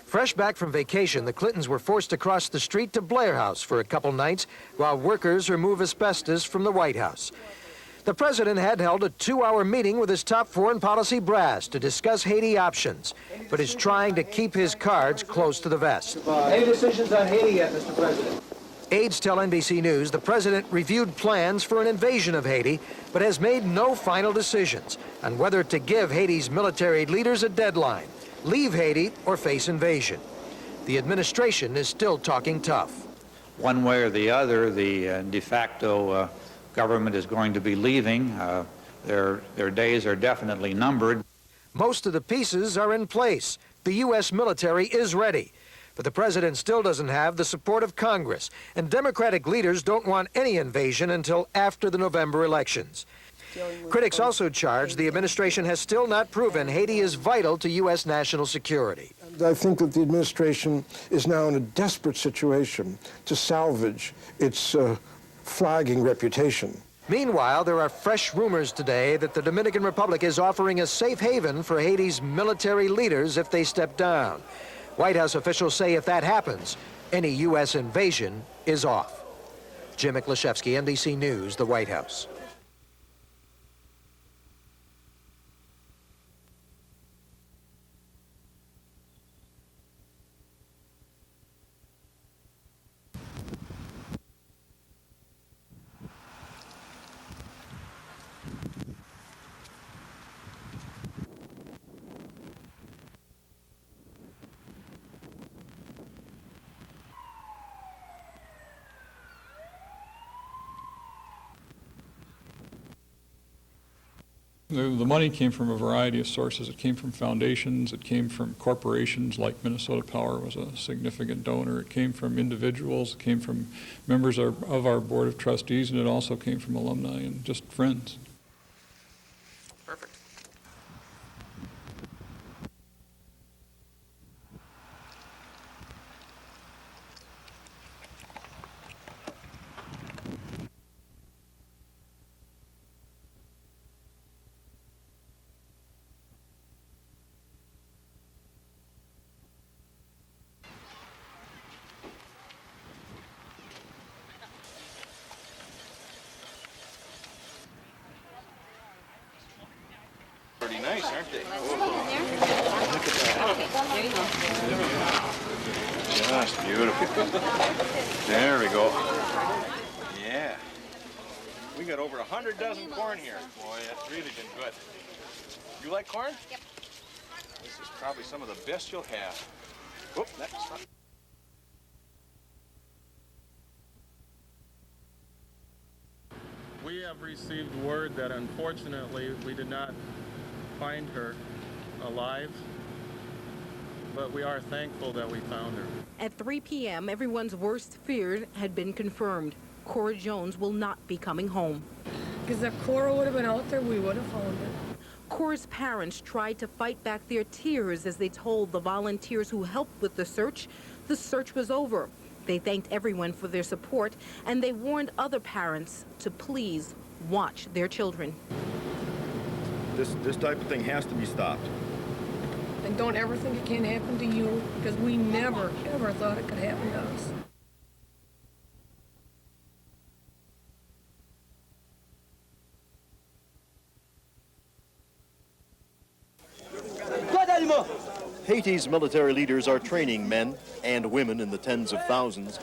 S16: Fresh back from vacation, the Clintons were forced to cross the street to Blair House for a couple nights while workers remove asbestos from the White House. The president had held a 2-hour meeting with his top foreign policy brass to discuss Haiti options, but is trying to keep his cards close to the vest.
S21: Any decisions on Haiti yet, Mr. President?
S16: Aides tell NBC News the president reviewed plans for an invasion of Haiti, but has made no final decisions on whether to give Haiti's military leaders a deadline, leave Haiti, or face invasion. The administration is still talking tough.
S24: One way or the other, the de facto government is going to be leaving. Their days are definitely numbered.
S16: Most of the pieces are in place. The U.S. military is ready. But the president still doesn't have the support of Congress, and Democratic leaders don't want any invasion until after the November elections. Critics also charge the administration has still not proven Haiti is vital to U.S. national security.
S28: I think that the administration is now in a desperate situation to salvage its flagging reputation.
S16: Meanwhile, there are fresh rumors today that the Dominican Republic is offering a safe haven for Haiti's military leaders if they step down. White House officials say if that happens, any U.S. invasion is off. Jim Miklashevsky, NBC News, the White House.
S6: The money came from a variety of sources. It came from foundations. It came from corporations like Minnesota Power was a significant donor. It came from individuals. It came from members of our Board of Trustees, and it also came from alumni and just friends.
S8: Perfect.
S5: aren't they?
S1: Just beautiful. There we go. Yeah. We got over 100 dozen corn here. Boy, that's really been good. You like corn? Yep. This is probably some of the best you'll have. Whoop, that's not...
S2: We have received word that unfortunately we did not find her alive, but we are thankful that we found her.
S3: At 3 p.m., everyone's worst fears had been confirmed. Cora Jones will not be coming home.
S25: Because if Cora would have been out there, we would have found her.
S3: Cora's parents tried to fight back their tears as they told the volunteers who helped with the search was over. They thanked everyone for their support, and they warned other parents to please watch their children.
S1: This type of thing has to be stopped.
S25: And don't ever think it can't happen to you, because we never, ever thought it could happen to us.
S14: Haiti's military leaders are training men and women in the tens of thousands.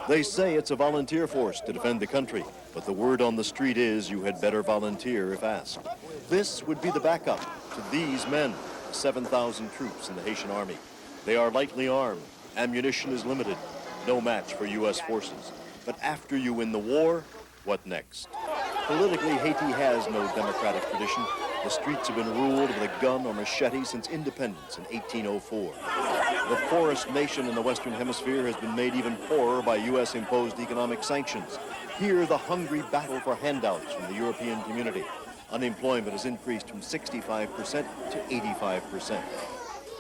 S14: They say it's a volunteer force to defend the country, but the word on the street is you had better volunteer if asked. This would be the backup to these men, the 7,000 troops in the Haitian army. They are lightly armed, ammunition is limited, no match for U.S. forces. But after you win the war, what next? Politically, Haiti has no democratic tradition. The streets have been ruled with a gun or machete since independence in 1804. The poorest nation in the Western Hemisphere has been made even poorer by U.S.-imposed economic sanctions. Here, the hungry battle for handouts from the European community. Unemployment has increased from 65% to 85%.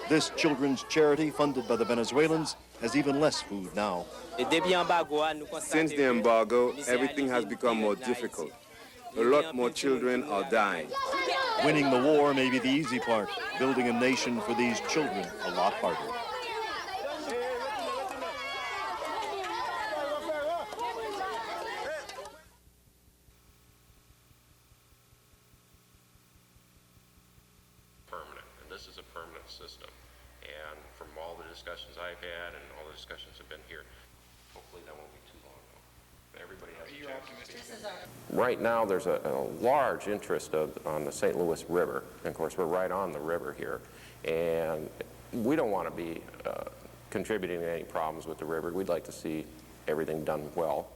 S14: This children's charity, funded by the Venezuelans, has even less food now.
S15: Since the embargo, everything has become more difficult. A lot more children are dying.
S14: Winning the war may be the easy part. Building a nation for these children, a lot harder.
S17: Permanent, and this is a permanent system. And from all the discussions I've had and all the discussions have been here, hopefully that won't be too long. Everybody has a chance. Right now, there's a large interest on the St. Louis River. And of course, we're right on the river here. And we don't want to be contributing to any problems with the river. We'd like to see everything done well.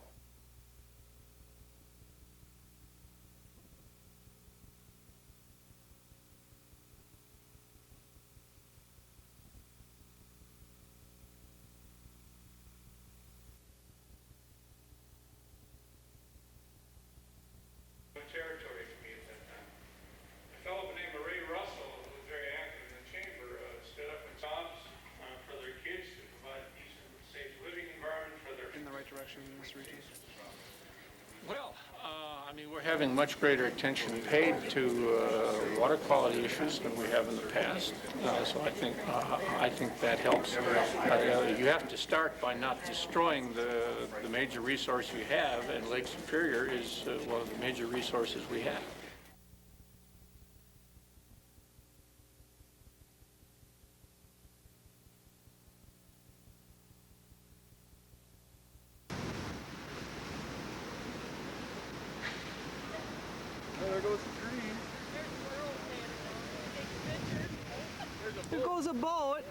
S9: Territory to me at that time. A fellow named Marie Russell, who was very active in the chamber, stood up with jobs for their kids to provide decent, safe living environment for their...
S19: In the right direction in this region?
S2: Well, I mean, we're having much greater attention paid to water quality issues than we have in the past. So I think that helps. You have to start by not destroying the major resource you have, and Lake Superior is one of the major resources we have.
S19: There goes the tree. There goes a boat.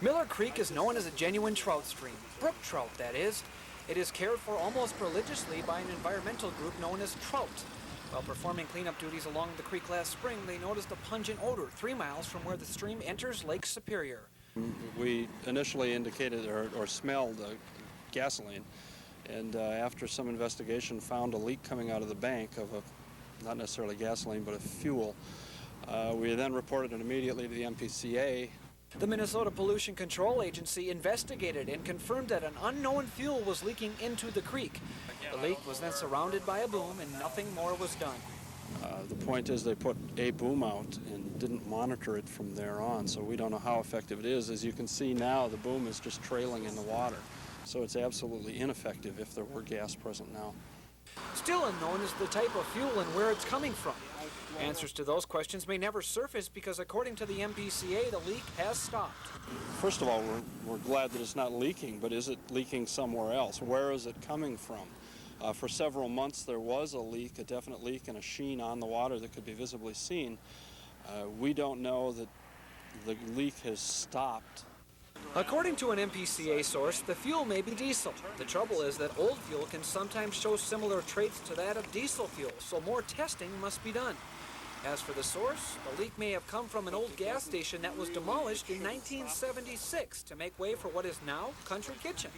S4: Miller Creek is known as a genuine trout stream, brook trout that is. It is cared for almost religiously by an environmental group known as Trout. While performing cleanup duties along the creek last spring, they noticed a pungent odor 3 miles from where the stream enters Lake Superior.
S12: We initially indicated or smelled gasoline, and after some investigation found a leak coming out of the bank of not necessarily gasoline, but a fuel. We then reported it immediately to the MPCA.
S4: The Minnesota Pollution Control Agency investigated and confirmed that an unknown fuel was leaking into the creek. The leak was then surrounded by a boom and nothing more was done.
S12: The point is they put a boom out and didn't monitor it from there on, so we don't know how effective it is. As you can see now, the boom is just trailing in the water, so it's absolutely ineffective if there were gas present now.
S4: Still unknown is the type of fuel and where it's coming from. Answers to those questions may never surface because according to the MPCA, the leak has stopped.
S12: First of all, we're glad that it's not leaking, but is it leaking somewhere else? Where is it coming from? For several months there was a leak, a definite leak, and a sheen on the water that could be visibly seen. We don't know that the leak has stopped.
S4: According to an MPCA source, the fuel may be diesel. The trouble is that old fuel can sometimes show similar traits to that of diesel fuel, so more testing must be done. As for the source, the leak may have come from an old gas station that was demolished in 1976 to make way for what is now Country Kitchen.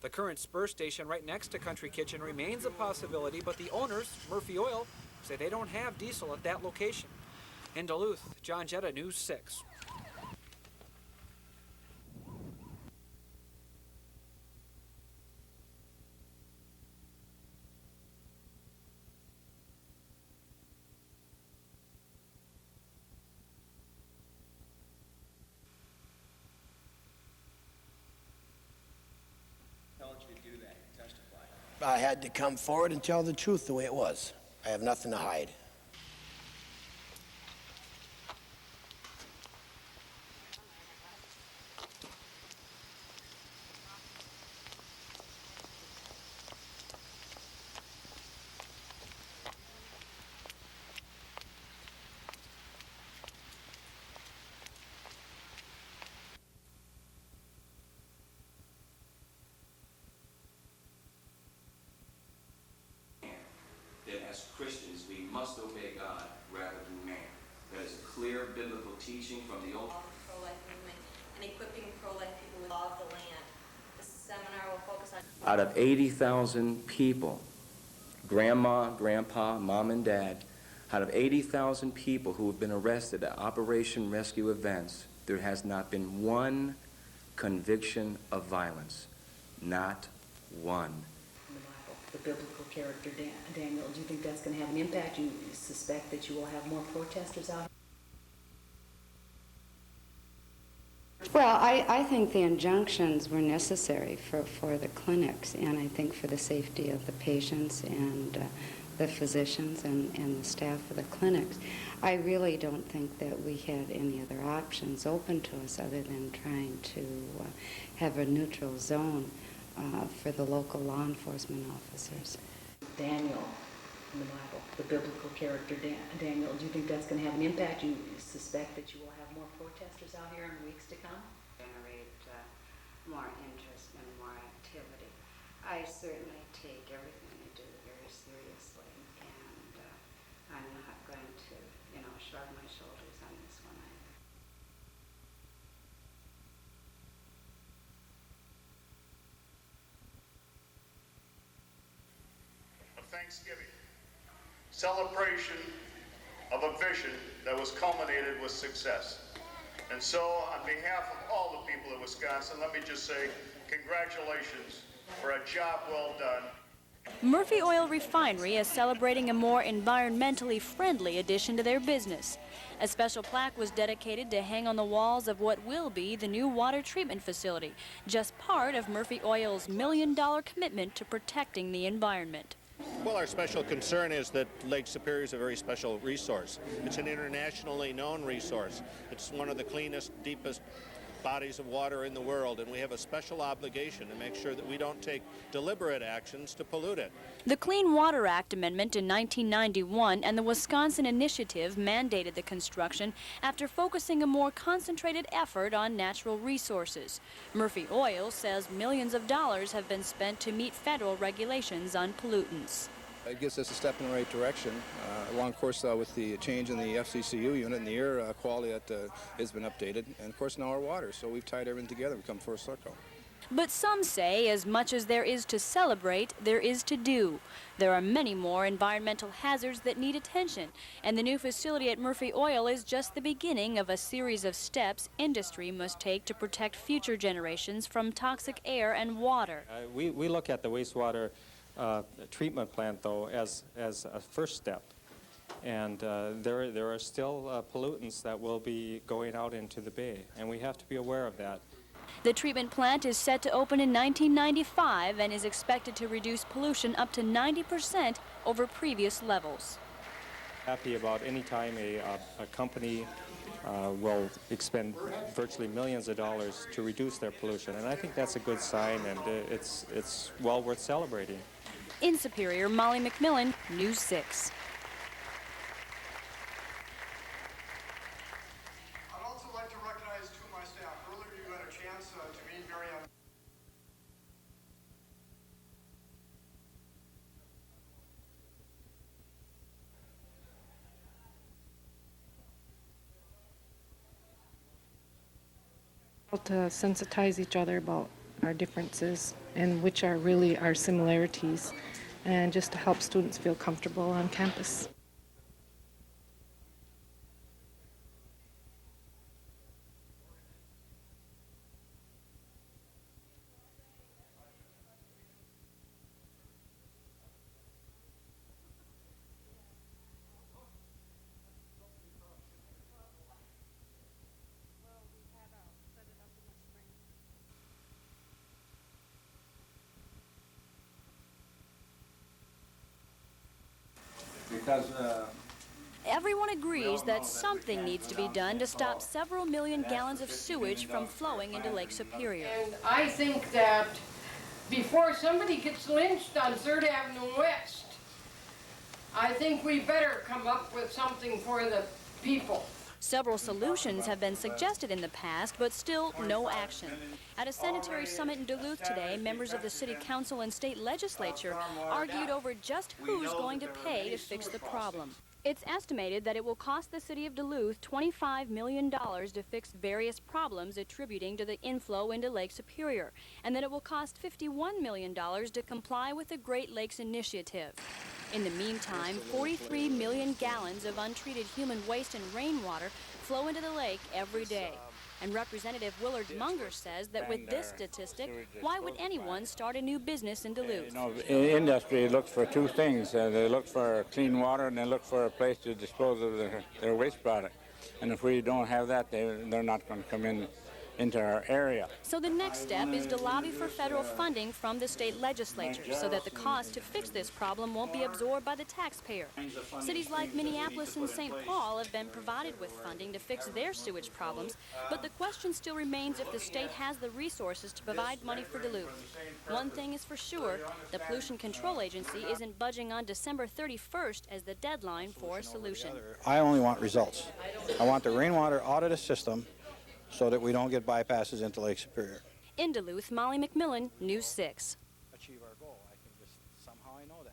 S4: The current spur station right next to Country Kitchen remains a possibility, but the owners, Murphy Oil, say they don't have diesel at that location. In Duluth, John Jetta, News 6.
S18: I had to come forward and tell the truth the way it was. I have nothing to hide.
S20: That as Christians we must obey God rather than man. That is clear biblical teaching from the Old
S22: pro-life movement and equipping pro-life people with law of the land. This seminar will focus on
S23: Out of 80,000 people, grandma, grandpa, mom and dad, out of 80,000 people who have been arrested at Operation Rescue events, there has not been one conviction of violence. Not one.
S26: The biblical character, Daniel, do you think that's going to have an impact? Do you suspect that you will have more protesters out?
S27: Well, I think the injunctions were necessary for the clinics, and I think for the safety of the patients and the physicians and the staff of the clinics. I really don't think that we had any other options open to us other than trying to have a neutral zone for the local law enforcement officers.
S26: Daniel in the Bible, the biblical character Daniel, do you think that's going to have an impact? Do you suspect that you will have more protesters out here in the weeks to come?
S27: Generate more interest and more activity. I certainly take everything I do very seriously, and I'm not going to, shrug my shoulders on this one either.
S29: Thanksgiving, celebration of a vision that was culminated with success. And so, on behalf of all the people of Wisconsin, let me just say congratulations for a job well done.
S30: Murphy Oil Refinery is celebrating a more environmentally friendly addition to their business. A special plaque was dedicated to hang on the walls of what will be the new water treatment facility, just part of Murphy Oil's $1 million commitment to protecting the environment.
S31: Well, our special concern is that Lake Superior is a very special resource. It's an internationally known resource. It's one of the cleanest, deepest bodies of water in the world, and we have a special obligation to make sure that we don't take deliberate actions to pollute it.
S30: The Clean Water Act amendment in 1991 and the Wisconsin Initiative mandated the construction after focusing a more concentrated effort on natural resources. Murphy Oil says millions of dollars have been spent to meet federal regulations on pollutants.
S5: It gives us a step in the right direction, along of course with the change in the FCCU unit and the air quality that has been updated, and of course now our water. So we've tied everything together, we come full circle.
S30: But some say as much as there is to celebrate, there is to do. There are many more environmental hazards that need attention, and the new facility at Murphy Oil is just the beginning of a series of steps industry must take to protect future generations from toxic air and water.
S6: We look at the wastewater treatment plant, though, as a first step. And there are still pollutants that will be going out into the bay, and we have to be aware of that.
S30: The treatment plant is set to open in 1995 and is expected to reduce pollution up to 90% over previous levels.
S6: Happy about any time a company will expend virtually millions of dollars to reduce their pollution, and I think that's a good sign, and it's well worth celebrating.
S30: In Superior, Molly McMillan, News 6.
S19: I'd also like to recognize two of my staff. Earlier you had a chance to meet Mary Ann.
S7: To sensitize each other about our differences and which are really our similarities, and just to help students feel comfortable on campus.
S30: Everyone agrees that something needs to be done to stop several million gallons of sewage from flowing into Lake Superior.
S25: And I think that before somebody gets lynched on 3rd Avenue West, I think we better come up with something for the people.
S30: Several solutions have been suggested in the past, but still no action. At a sanitary summit in Duluth today, members of the City Council and State Legislature argued over just who's going to pay to fix the problem. It's estimated that it will cost the City of Duluth $25 million to fix various problems attributing to the inflow into Lake Superior, and that it will cost $51 million to comply with the Great Lakes Initiative. In the meantime, 43 million gallons of untreated human waste and rainwater flow into the lake every day. And Representative Willard Munger says that with this statistic, why would anyone start a new business in Duluth?
S8: You know, industry looks for two things. They look for clean water, and they look for a place to dispose of their waste product. And if we don't have that, they're not going to come into our area.
S30: So the next step is to lobby for federal funding from the state legislature so that the cost to fix this problem won't be absorbed by the taxpayer. Cities like Minneapolis and St. Paul have been provided with funding to fix their sewage problems, but the question still remains if the state has the resources to provide money for Duluth. One thing is for sure, the Pollution Control Agency isn't budging on December 31st as the deadline for a solution.
S5: I only want results. I want the rainwater out of the system so that we don't get bypasses into Lake Superior.
S30: In Duluth, Molly McMillan, News 6.
S5: Achieve our goal. I can just, somehow I know that.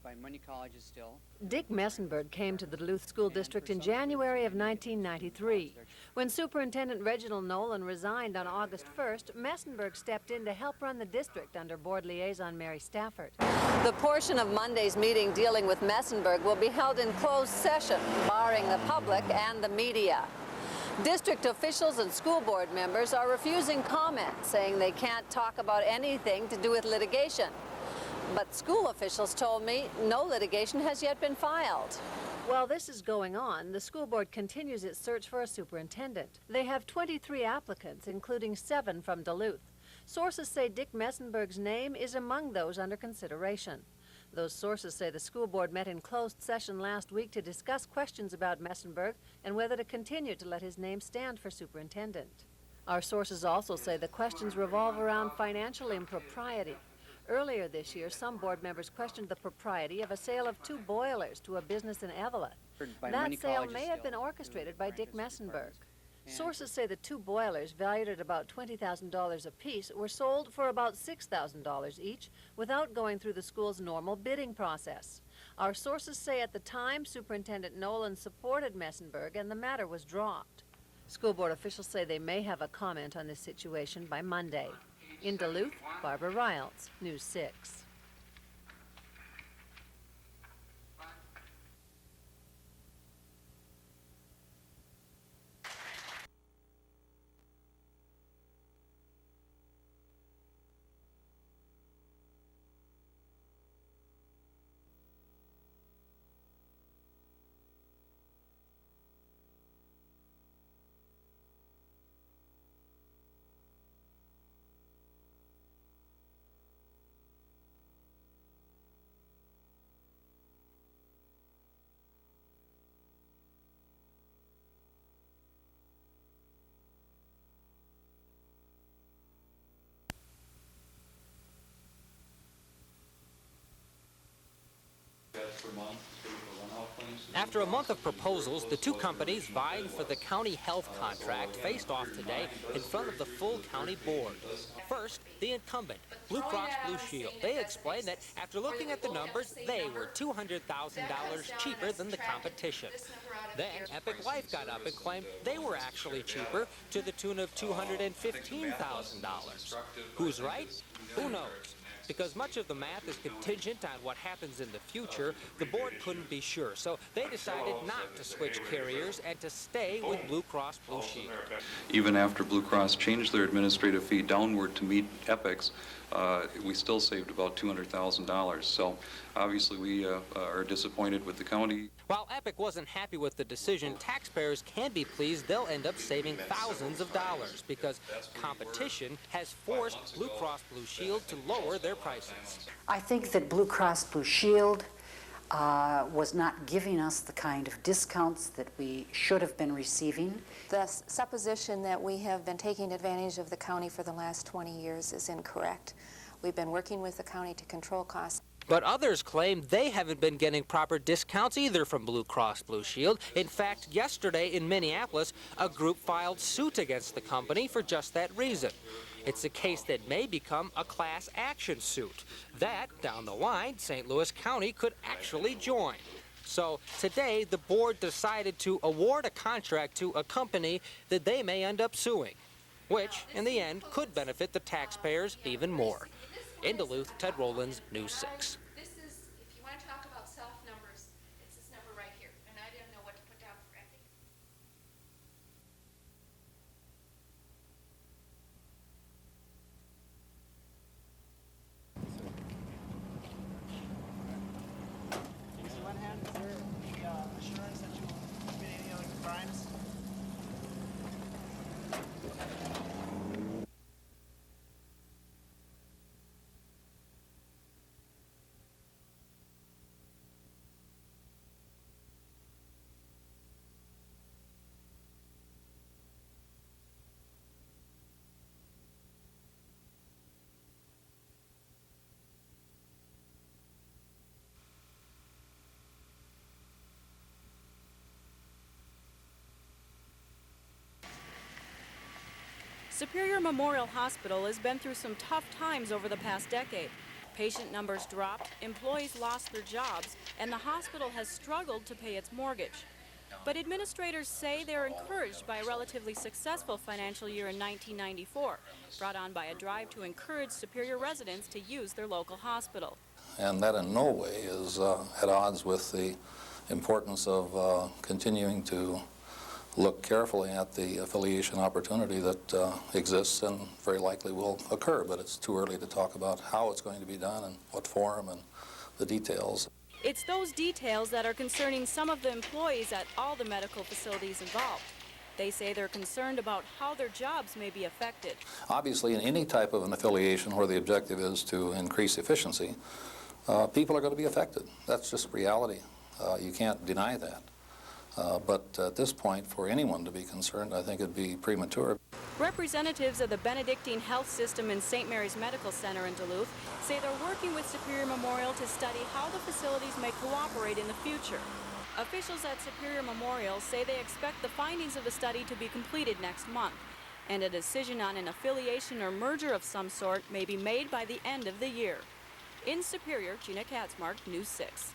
S1: by many colleges still.
S3: Dick Messenberg came to the Duluth School District in January of 1993. When Superintendent Reginald Nolan resigned on August 1st, Messenberg stepped in to help run the district under Board Liaison Mary Stafford.
S10: The portion of Monday's meeting dealing with Messenberg will be held in closed session, barring the public and the media. District officials and school board members are refusing comment, saying they can't talk about anything to do with litigation. But school officials told me no litigation has yet been filed.
S3: While this is going on, the school board continues its search for a superintendent. They have 23 applicants, including 7 from Duluth. Sources say Dick Messenberg's name is among those under consideration. Those sources say the school board met in closed session last week to discuss questions about Messenberg and whether to continue to let his name stand for superintendent. Our sources also say the questions revolve around financial impropriety. Earlier this year, some board members questioned the propriety of a sale of 2 boilers to a business in Evelyn. That sale may have been orchestrated by Dick Messenberg. Sources say the 2 boilers, valued at about $20,000 apiece, were sold for about $6,000 each without going through the school's normal bidding process. Our sources say at the time, Superintendent Nolan supported Messenberg and the matter was dropped. School board officials say they may have a comment on this situation by Monday. In Duluth, Barbara Riles, News 6.
S11: After a month of proposals, the 2 companies vying for the county health contract faced off today in front of the full county board. First, the incumbent, Blue Cross Blue Shield. They explained that after looking at the numbers, they were $200,000 cheaper than the competition. Then Epic Life got up and claimed they were actually cheaper to the tune of $215,000. Who's right? Who knows? Because much of the math is contingent on what happens in the future, the board couldn't be sure. So they decided not to switch carriers and to stay with Blue Cross Blue Shield.
S13: Even after Blue Cross changed their administrative fee downward to meet Epic's, we still saved about $200,000. So obviously we are disappointed with the county.
S11: While Epic wasn't happy with the decision, taxpayers can be pleased they'll end up saving thousands of dollars because competition has forced Blue Cross Blue Shield to lower their prices.
S26: I think that Blue Cross Blue Shield was not giving us the kind of discounts that we should have been receiving.
S22: The supposition that we have been taking advantage of the county for the last 20 years is incorrect. We've been working with the county to control costs.
S11: But others claim they haven't been getting proper discounts either from Blue Cross Blue Shield. In fact, yesterday in Minneapolis, a group filed suit against the company for just that reason. It's a case that may become a class action suit. That, down the line, St. Louis County could actually join. So today, the board decided to award a contract to a company that they may end up suing, which, in the end, could benefit the taxpayers even more. In Duluth, Ted Rowlands, News 6.
S22: This is, if you want to talk about self numbers, it's this number right here. And I didn't know what to put down for Epic.
S14: On one hand, is there any assurance that you won't commit any other crimes?
S30: Superior Memorial Hospital has been through some tough times over the past decade. Patient numbers dropped, employees lost their jobs, and the hospital has struggled to pay its mortgage. But administrators say they're encouraged by a relatively successful financial year in 1994, brought on by a drive to encourage Superior residents to use their local hospital.
S1: And that in no way is at odds with the importance of continuing to look carefully at the affiliation opportunity that exists and very likely will occur, but it's too early to talk about how it's going to be done and what form and the details.
S30: It's those details that are concerning some of the employees at all the medical facilities involved. They say they're concerned about how their jobs may be affected.
S1: Obviously, in any type of an affiliation where the objective is to increase efficiency, people are going to be affected. That's just reality. You can't deny that. But at this point, for anyone to be concerned, I think it'd be premature.
S30: Representatives of the Benedictine Health System in St. Mary's Medical Center in Duluth say they're working with Superior Memorial to study how the facilities may cooperate in the future. Officials at Superior Memorial say they expect the findings of the study to be completed next month, and a decision on an affiliation or merger of some sort may be made by the end of the year. In Superior, Gina Katzmark, News 6.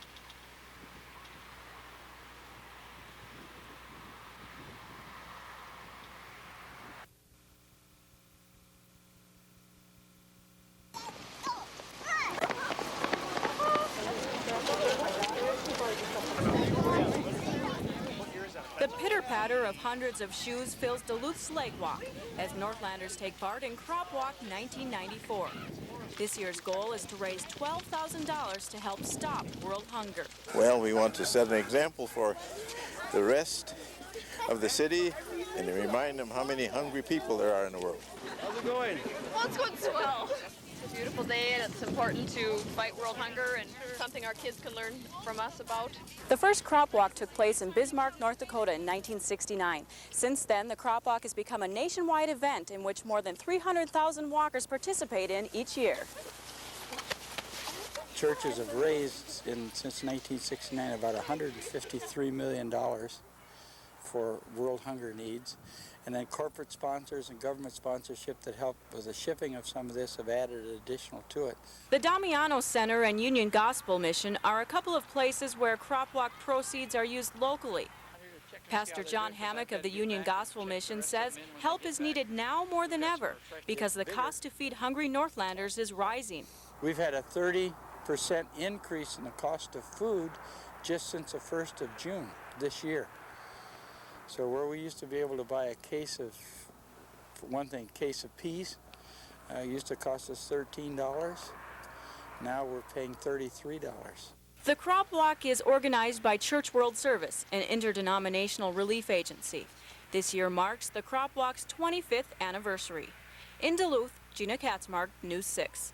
S30: The pitter-patter of hundreds of shoes fills Duluth's Lake Walk as Northlanders take part in Crop Walk 1994. This year's goal is to raise $12,000 to help stop world hunger.
S2: Well, we want to set an example for the rest of the city and to remind them how many hungry people there are in the world.
S4: How's it going? Well, it's going swell. It's a beautiful day, and it's important to fight world hunger and something our kids can learn from us about.
S30: The first Crop Walk took place in Bismarck, North Dakota in 1969. Since then, the Crop Walk has become a nationwide event in which more than 300,000 walkers participate in each year.
S9: Churches have raised, since 1969, about $153 million for world hunger needs. And then corporate sponsors and government sponsorship that help with the shipping of some of this have added additional to it.
S30: The Damiano Center and Union Gospel Mission are a couple of places where Crop Walk proceeds are used locally. Pastor John Hammock of the Union Gospel Mission says help is needed now more than ever because the cost to feed hungry Northlanders is rising.
S9: We've had a 30% increase in the cost of food just since the 1st of June this year. So where we used to be able to buy a case of, for one thing, case of peas, used to cost us $13. Now we're paying $33.
S30: The Crop Walk is organized by Church World Service, an interdenominational relief agency. This year marks the Crop Walk's 25th anniversary. In Duluth, Gina Katzmark, News 6.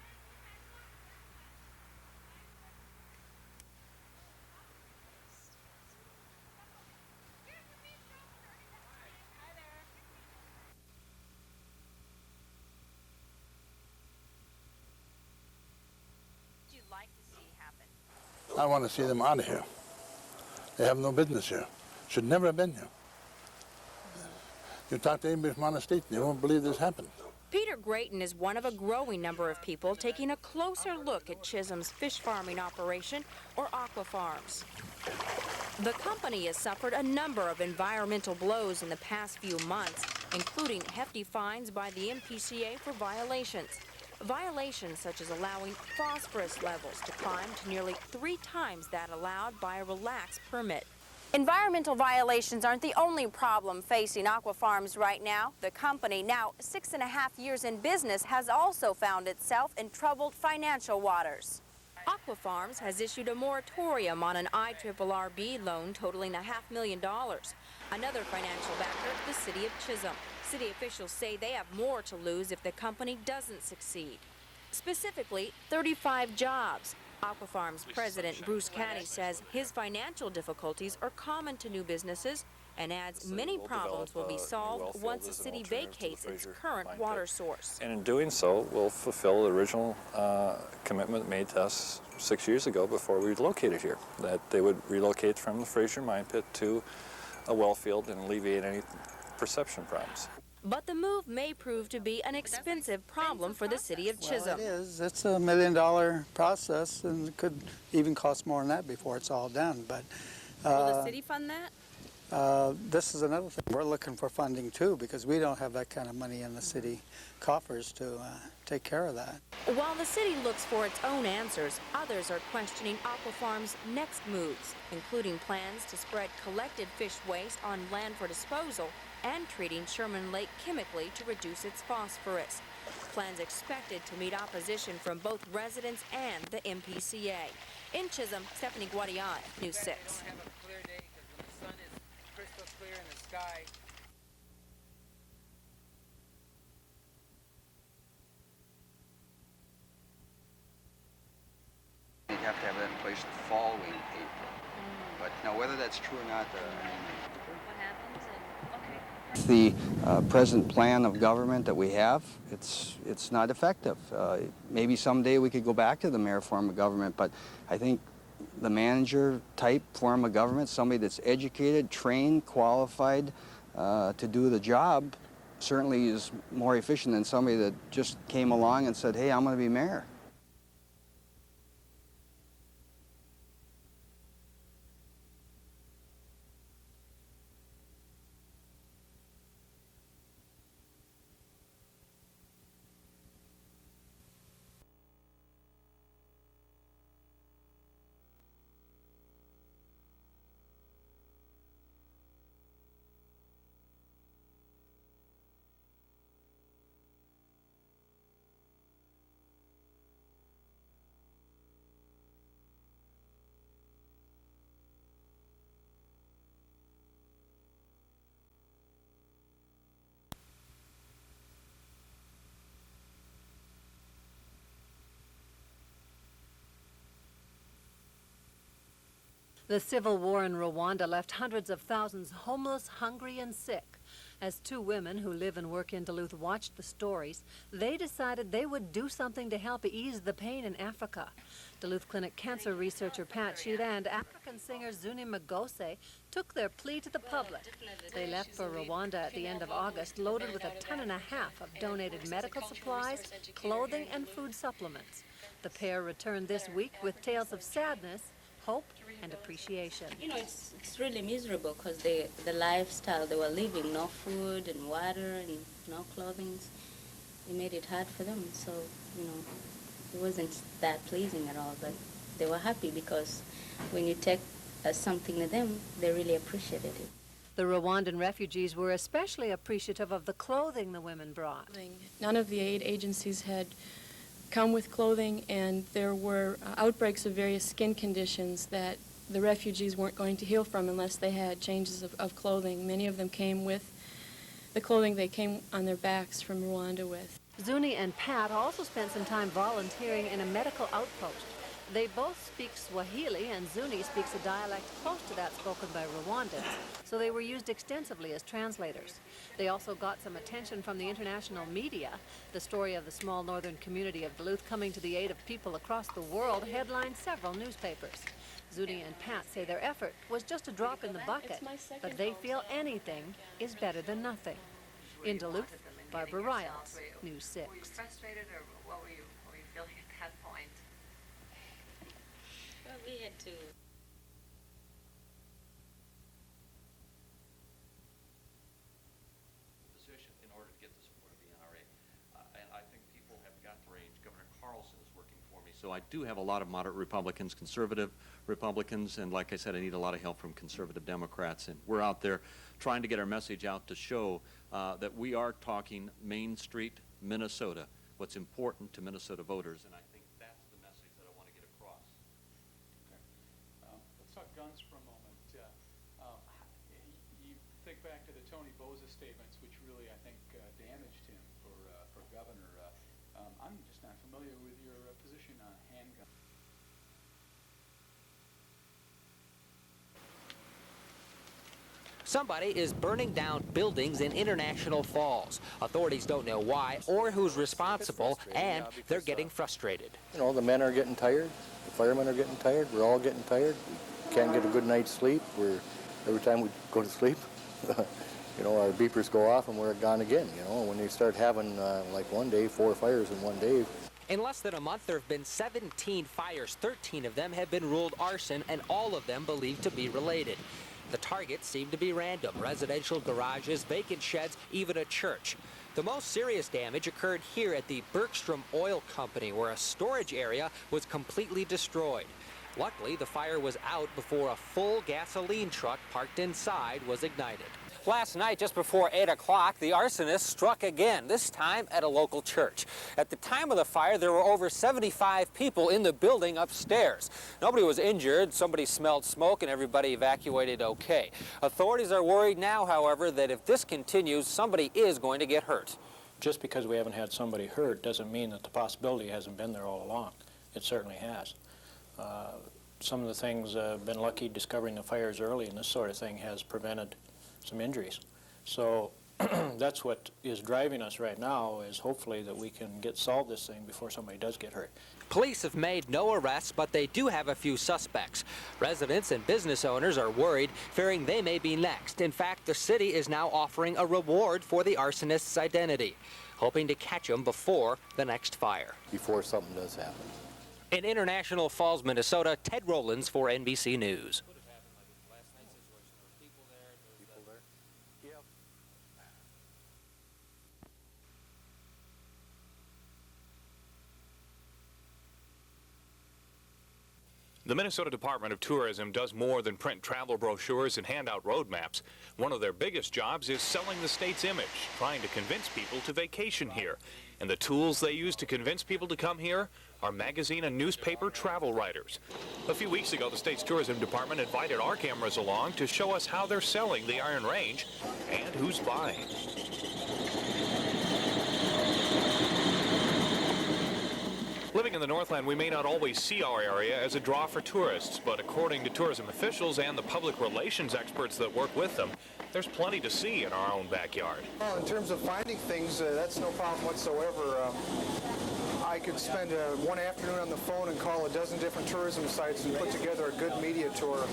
S12: I want to see them out of here. They have no business here. Should never have been here. You talk to anybody from out of state, they won't believe this happened.
S15: Peter Grayton is one of a growing number of people taking a closer look at Chisholm's fish farming operation, or Aqua Farms. The company has suffered a number of environmental blows in the past few months, including hefty fines by the MPCA for violations. Violations such as allowing phosphorus levels to climb to nearly 3 times that allowed by a relaxed permit.
S30: Environmental violations aren't the only problem facing Aqua Farms right now. The company, now 6.5 years in business, has also found itself in troubled financial waters.
S15: Aqua Farms has issued a moratorium on an IRRB loan totaling $500,000. Another financial backer, the city of Chisholm. City officials say they have more to lose if the company doesn't succeed. Specifically, 35 jobs. Aqua Farms president Bruce Caddy says his financial difficulties are common to new businesses and adds many problems will be solved once the city vacates its current water source.
S16: And in doing so, we'll fulfill the original commitment made to us 6 years ago before we relocated here, that they would relocate from the Fraser mine pit to a well field and alleviate any perception problems.
S15: But the move may prove to be an expensive problem for the city of Chisholm.
S6: Well, it is. It's $1 million process, and it could even cost more than that before it's all done. But
S15: Will the city fund that?
S6: this is another thing. We're looking for funding too, because we don't have that kind of money in the city coffers to take care of that.
S15: While the city looks for its own answers, others are questioning Aquafarm's next moves, including plans to spread collected fish waste on land for disposal and treating Sherman Lake chemically to reduce its phosphorus. Plans expected to meet opposition from both residents and the MPCA. In Chisholm, Stephanie Guadian, News 6.
S17: You'd have to have that in place the following April. But now, whether that's true or not, the present plan of government that we have, it's not effective. Maybe someday we could go back to the mayor form of government, but I think the manager type form of government, somebody that's educated, trained, qualified to do the job, certainly is more efficient than somebody that just came along and said, hey, I'm going to be mayor.
S3: The civil war in Rwanda left hundreds of thousands homeless, hungry, and sick. As two women who live and work in Duluth watched the stories, they decided they would do something to help ease the pain in Africa. Duluth Clinic cancer researcher Pat Sheeta and African singer Zuni Magose took their plea to the public. They left for Rwanda at the end of August, loaded with 1.5 tons of donated medical supplies, clothing, and food supplements. The pair returned this week with tales of sadness, hope, and appreciation.
S18: You know, it's really miserable because the lifestyle they were living, no food and water and no clothing, it made it hard for them. So, you know, it wasn't that pleasing at all, but they were happy because when you take something to them, they really appreciated it.
S3: The Rwandan refugees were especially appreciative of the clothing the women brought.
S20: None of the aid agencies had come with clothing, and there were outbreaks of various skin conditions that the refugees weren't going to heal from unless they had changes of clothing. Many of them came with the clothing they came on their backs from Rwanda with.
S3: Zuni and Pat also spent some time volunteering in a medical outpost. They both speak Swahili, and Zuni speaks a dialect close to that spoken by Rwandans, so they were used extensively as translators. They also got some attention from the international media. The story of the small northern community of Duluth coming to the aid of people across the world headlined several newspapers. Zuni and Pat say their effort was just a drop in the bucket, but they feel anything is better than nothing. In Duluth, Barbara Riles, News 6.
S21: Were you frustrated, or what were you feeling at that point?
S18: Well, we had to.
S23: Position in order to get the support of the NRA. And I think people have got the range. Governor Carlson is working for me. So I do have a lot of moderate Republicans, conservative Republicans, and like I said, I need a lot of help from conservative Democrats. And we're out there trying to get our message out to show that we are talking Main Street, Minnesota, what's important to Minnesota voters. And I think that's the message that I want to get across.
S24: Let's talk guns for a moment. You think back to the Tony Boza statements, which really, I think, damaged him for governor. I'm just not familiar with your position on handguns.
S11: Somebody is burning down buildings in International Falls. Authorities don't know why or who's responsible, and they're getting frustrated.
S27: You know, the men are getting tired, the firemen are getting tired, we're all getting tired. We can't get a good night's sleep. Every time we go to sleep, you know, our beepers go off and we're gone again, you know. When you start having, like one day, 4 fires in one day.
S11: In less than a month, there have been 17 fires. 13 of them have been ruled arson, and all of them believed to be related. The targets seem to be random: residential garages, vacant sheds, even a church. The most serious damage occurred here at the Bergstrom Oil Company, where a storage area was completely destroyed. Luckily, the fire was out before a full gasoline truck parked inside was ignited. Last night, just before 8 o'clock, the arsonist struck again, this time at a local church. At the time of the fire, there were over 75 people in the building upstairs. Nobody was injured. Somebody smelled smoke and everybody evacuated okay. Authorities are worried now, however, that if this continues, somebody is going to get hurt.
S27: Just because we haven't had somebody hurt doesn't mean that the possibility hasn't been there all along. It certainly has. Some of the things, been lucky discovering the fires early, and this sort of thing has prevented some injuries. So that's what is driving us right now, is hopefully that we can solve this thing before somebody does get hurt.
S11: Police have made no arrests, but they do have a few suspects. Residents and business owners are worried, fearing they may be next. In fact, the city is now offering a reward for the arsonist's identity, hoping to catch him before the next fire.
S27: Before something does happen.
S11: In International Falls, Minnesota, Ted Rollins for NBC News.
S5: The Minnesota Department of Tourism does more than print travel brochures and hand out road maps. One of their biggest jobs is selling the state's image, trying to convince people to vacation here. And the tools they use to convince people to come here are magazine and newspaper travel writers. A few weeks ago, the state's tourism department invited our cameras along to show us how they're selling the Iron Range and who's buying. Living in the Northland, we may not always see our area as a draw for tourists, but according to tourism officials and the public relations experts that work with them, there's plenty to see in our own backyard.
S7: Well, in terms of finding things, that's no problem whatsoever. I could spend one afternoon on the phone and call a dozen different tourism sites and put together a good media tour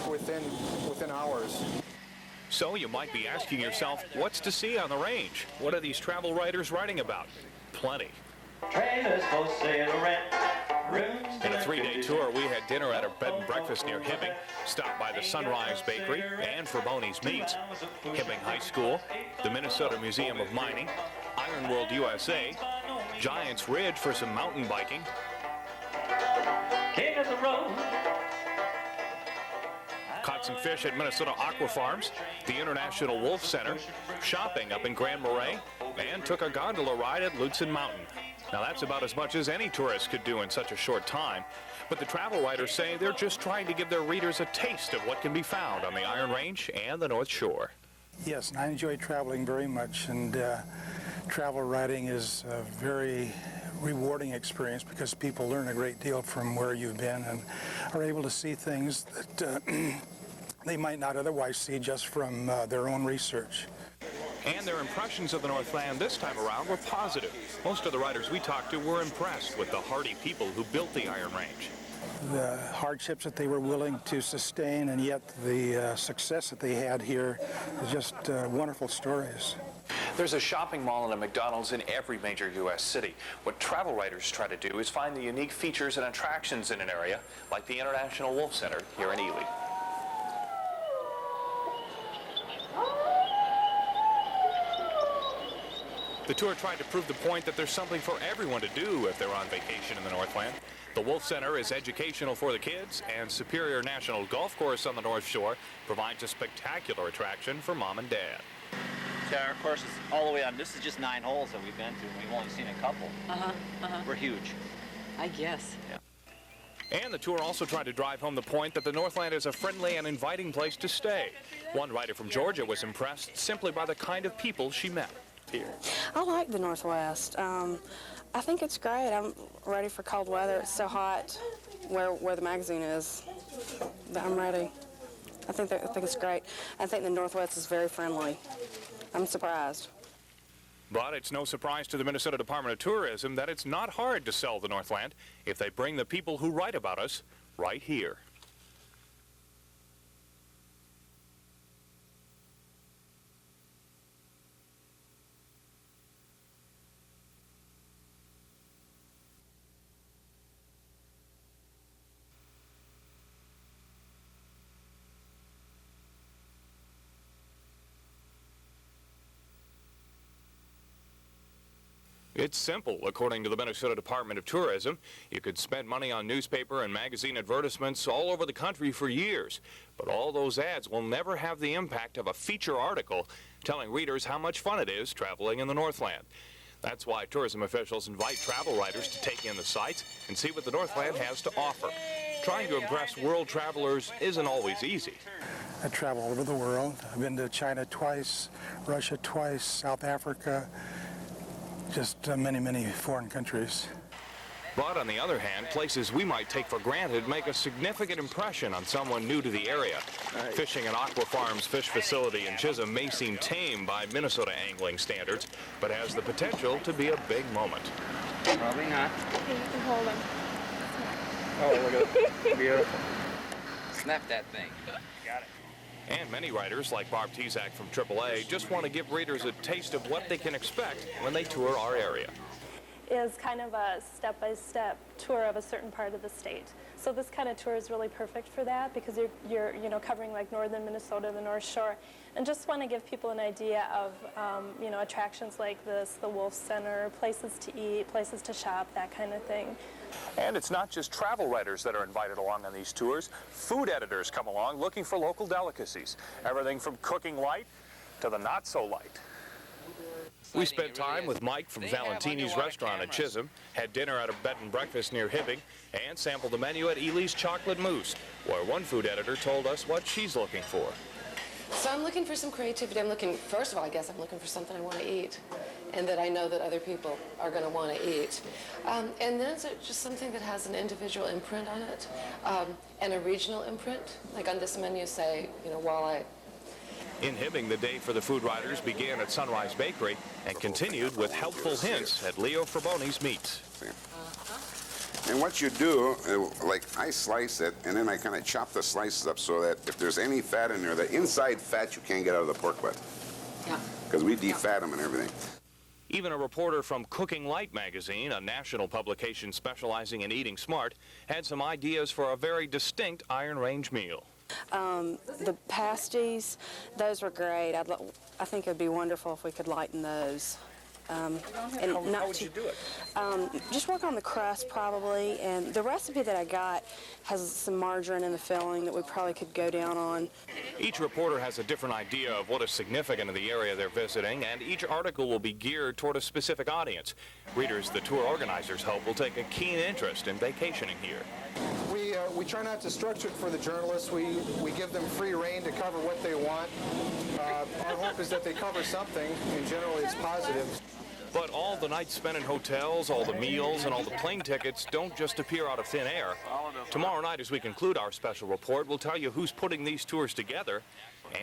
S7: within hours.
S5: So you might be asking yourself, what's to see on the range? What are these travel writers writing about? Plenty.
S8: Trailers for sale or rent.
S5: In a 3-day tour, we had dinner at a bed and breakfast near Hibbing, stopped by the Sunrise Bakery and Fraboni's Meats, Hibbing High School, the Minnesota Museum of Mining, Iron World USA, Giants Ridge for some mountain biking,
S8: King of the road.
S5: caught some fish at Minnesota Aqua Farms, the International Wolf Center, shopping up in Grand Marais, and took a gondola ride at Lutsen Mountain. Now that's about as much as any tourist could do in such a short time, but the travel writers say they're just trying to give their readers a taste of what can be found on the Iron Range and the North Shore.
S6: Yes, and I enjoy traveling very much, and travel writing is a very rewarding experience because people learn a great deal from where you've been and are able to see things that they might not otherwise see just from their own research.
S5: And their impressions of the Northland this time around were positive. Most of the writers we talked to were impressed with the hardy people who built the Iron Range.
S6: The hardships that they were willing to sustain, and yet the success that they had here is just wonderful stories.
S10: There's a shopping mall and a McDonald's in every major U.S. city. What travel writers try to do is find the unique features and attractions in an area, like the International Wolf Center here in Ely.
S5: The tour tried to prove the point that there's something for everyone to do if they're on vacation in the Northland. The Wolf Center is educational for the kids, and Superior National Golf Course on the North Shore provides a spectacular attraction for mom and dad.
S13: So our course is all the way on. This is just 9 holes that we've been to, and we've only seen a couple. We're huge.
S19: I guess.
S5: Yeah. And the tour also tried to drive home the point that the Northland is a friendly and inviting place to stay. One writer from Georgia was impressed simply by the kind of people she met here.
S25: I like the Northwest. I think it's great. I'm ready for cold weather. It's so hot where the magazine is. I'm ready. I think it's great. I think the Northwest is very friendly. I'm surprised.
S5: But it's no surprise to the Minnesota Department of Tourism that it's not hard to sell the Northland if they bring the people who write about us right here. It's simple, according to the Minnesota Department of Tourism. You could spend money on newspaper and magazine advertisements all over the country for years, but all those ads will never have the impact of a feature article telling readers how much fun it is traveling in the Northland. That's why tourism officials invite travel writers to take in the sights and see what the Northland has to offer. Trying to impress world travelers isn't always easy.
S6: I travel all over the world. I've been to China twice, Russia twice, South Africa, just many, many foreign countries.
S5: But on the other hand, places we might take for granted make a significant impression on someone new to the area. Fishing at Aqua Farm's fish facility in Chisholm may seem tame by Minnesota angling standards, but has the potential to be a big moment.
S1: Probably not.
S25: Okay, you can hold them.
S1: Oh, look at that. Beautiful. Snap that thing. Got it.
S5: And many writers, like Barb Tezak from AAA, just want to give readers a taste of what they can expect when they tour our area.
S2: Is kind of a step-by-step tour of a certain part of the state. So this kind of tour is really perfect for that because you're covering like northern Minnesota, the North Shore, and just want to give people an idea of attractions like this, the Wolf Center, places to eat, places to shop, that kind of thing.
S5: And it's not just travel writers that are invited along on these tours. Food editors come along looking for local delicacies, everything from cooking light to the not so light. We spent time with Mike from Valentini's restaurant at Chisholm, had dinner at a bed and breakfast near Hibbing, and sampled the menu at Ely's Chocolate Mousse, where one food editor told us what she's looking for.
S4: So I'm looking for some creativity. First of all, I guess I'm looking for something I want to eat and that I know that other people are going to want to eat. And then just something that has an individual imprint on it and a regional imprint. Like on this menu, say, walleye.
S5: In Hibbing, the day for the food writers began at Sunrise Bakery and continued with helpful hints at Leo Fraboni's Meats.
S9: And what you do, like I slice it, and then I kind of chop the slices up so that if there's any fat in there, the inside fat you can't get out of the pork butt. Yeah. Because we defat them and everything.
S5: Even a reporter from Cooking Light magazine, a national publication specializing in eating smart, had some ideas for a very distinct Iron Range meal.
S25: The pasties, those were great. I think it would be wonderful if we could lighten those.
S5: How would you do it?
S25: Just work on the crust probably, and the recipe that I got has some margarine in the filling that we probably could go down on.
S5: Each reporter has a different idea of what is significant in the area they're visiting, and each article will be geared toward a specific audience. Readers the tour organizers hope will take a keen interest in vacationing here.
S7: We try not to structure it for the journalists. We give them free rein to cover what they want. Our hope is that they cover something, and generally it's positive.
S5: But all the nights spent in hotels, all the meals, and all the plane tickets don't just appear out of thin air. Tomorrow night, as we conclude our special report, we'll tell you who's putting these tours together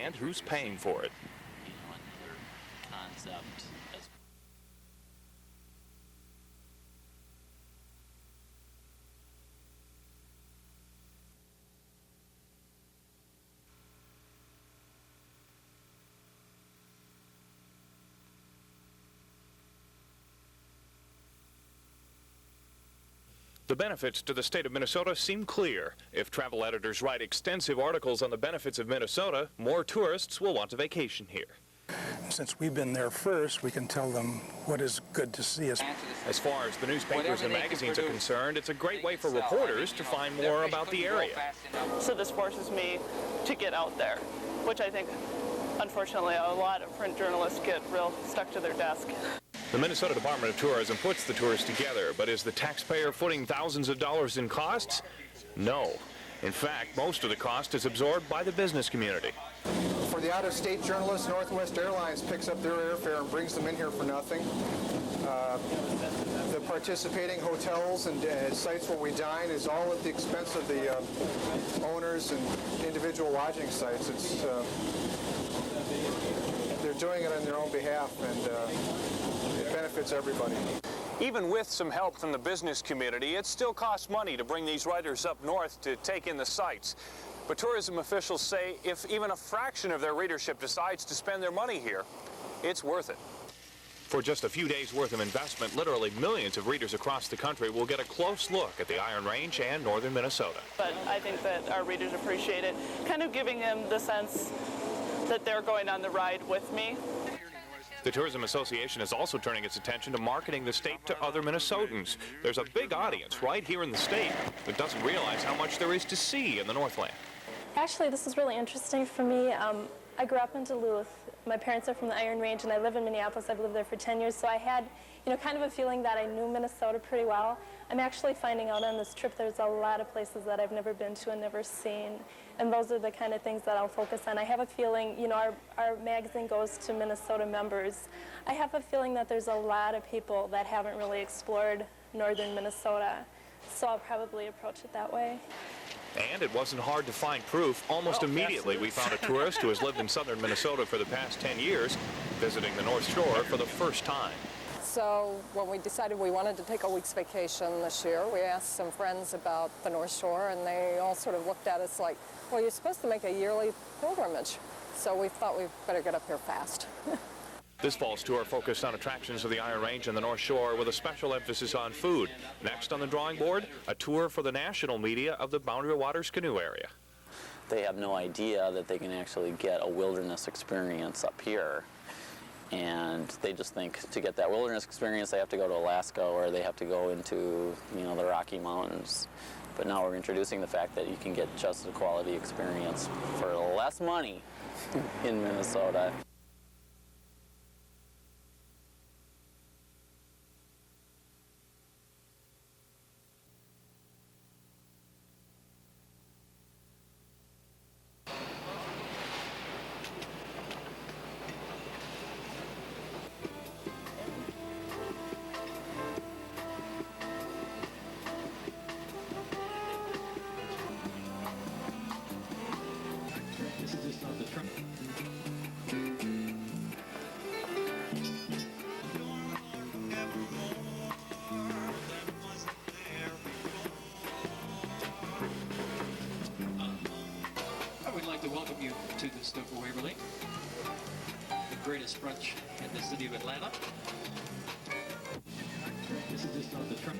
S5: and who's paying for it. The benefits to the state of Minnesota seem clear. If travel editors write extensive articles on the benefits of Minnesota, more tourists will want to vacation here.
S6: Since we've been there first, we can tell them what is good to see.
S5: As far as the newspapers and magazines are concerned, it's a great way for reporters to find more about the area.
S14: So this forces me to get out there, which I think, unfortunately, a lot of print journalists get real stuck to their desk.
S5: The Minnesota Department of Tourism puts the tours together, but is the taxpayer footing thousands of dollars in costs? No. In fact, most of the cost is absorbed by the business community.
S7: For the out-of-state journalists, Northwest Airlines picks up their airfare and brings them in here for nothing. The participating hotels and sites where we dine is all at the expense of the owners and individual lodging sites. They're doing it on their own behalf, and it benefits everybody.
S5: Even with some help from the business community, it still costs money to bring these writers up north to take in the sights. But tourism officials say if even a fraction of their readership decides to spend their money here, it's worth it. For just a few days' worth of investment, literally millions of readers across the country will get a close look at the Iron Range and northern Minnesota.
S14: But I think that our readers appreciate it, kind of giving them the sense that they're going on the ride with me.
S5: The Tourism Association is also turning its attention to marketing the state to other Minnesotans. There's a big audience right here in the state that doesn't realize how much there is to see in the Northland.
S2: Actually, this is really interesting for me. I grew up in Duluth. My parents are from the Iron Range, and I live in Minneapolis. I've lived there for 10 years, so I had, kind of a feeling that I knew Minnesota pretty well. I'm actually finding out on this trip there's a lot of places that I've never been to and never seen, and those are the kind of things that I'll focus on. I have a feeling, our magazine goes to Minnesota members. I have a feeling that there's a lot of people that haven't really explored northern Minnesota, so I'll probably approach it that way.
S5: And it wasn't hard to find proof. Almost immediately, we found a tourist who has lived in southern Minnesota for the past 10 years, visiting the North Shore for the first time.
S12: So when we decided we wanted to take a week's vacation this year, we asked some friends about the North Shore, and they all sort of looked at us like, well, you're supposed to make a yearly pilgrimage. So we thought we'd better get up here fast.
S5: This fall's tour focused on attractions of the Iron Range and the North Shore with a special emphasis on food. Next on the drawing board, a tour for the national media of the Boundary Waters Canoe area.
S15: They have no idea that they can actually get a wilderness experience up here. And they just think to get that wilderness experience, they have to go to Alaska or they have to go into, the Rocky Mountains. But now we're introducing the fact that you can get just a quality experience for less money in Minnesota.
S16: To the Stoke Waverly, the greatest brunch in the city of Atlanta. This is just on the trip.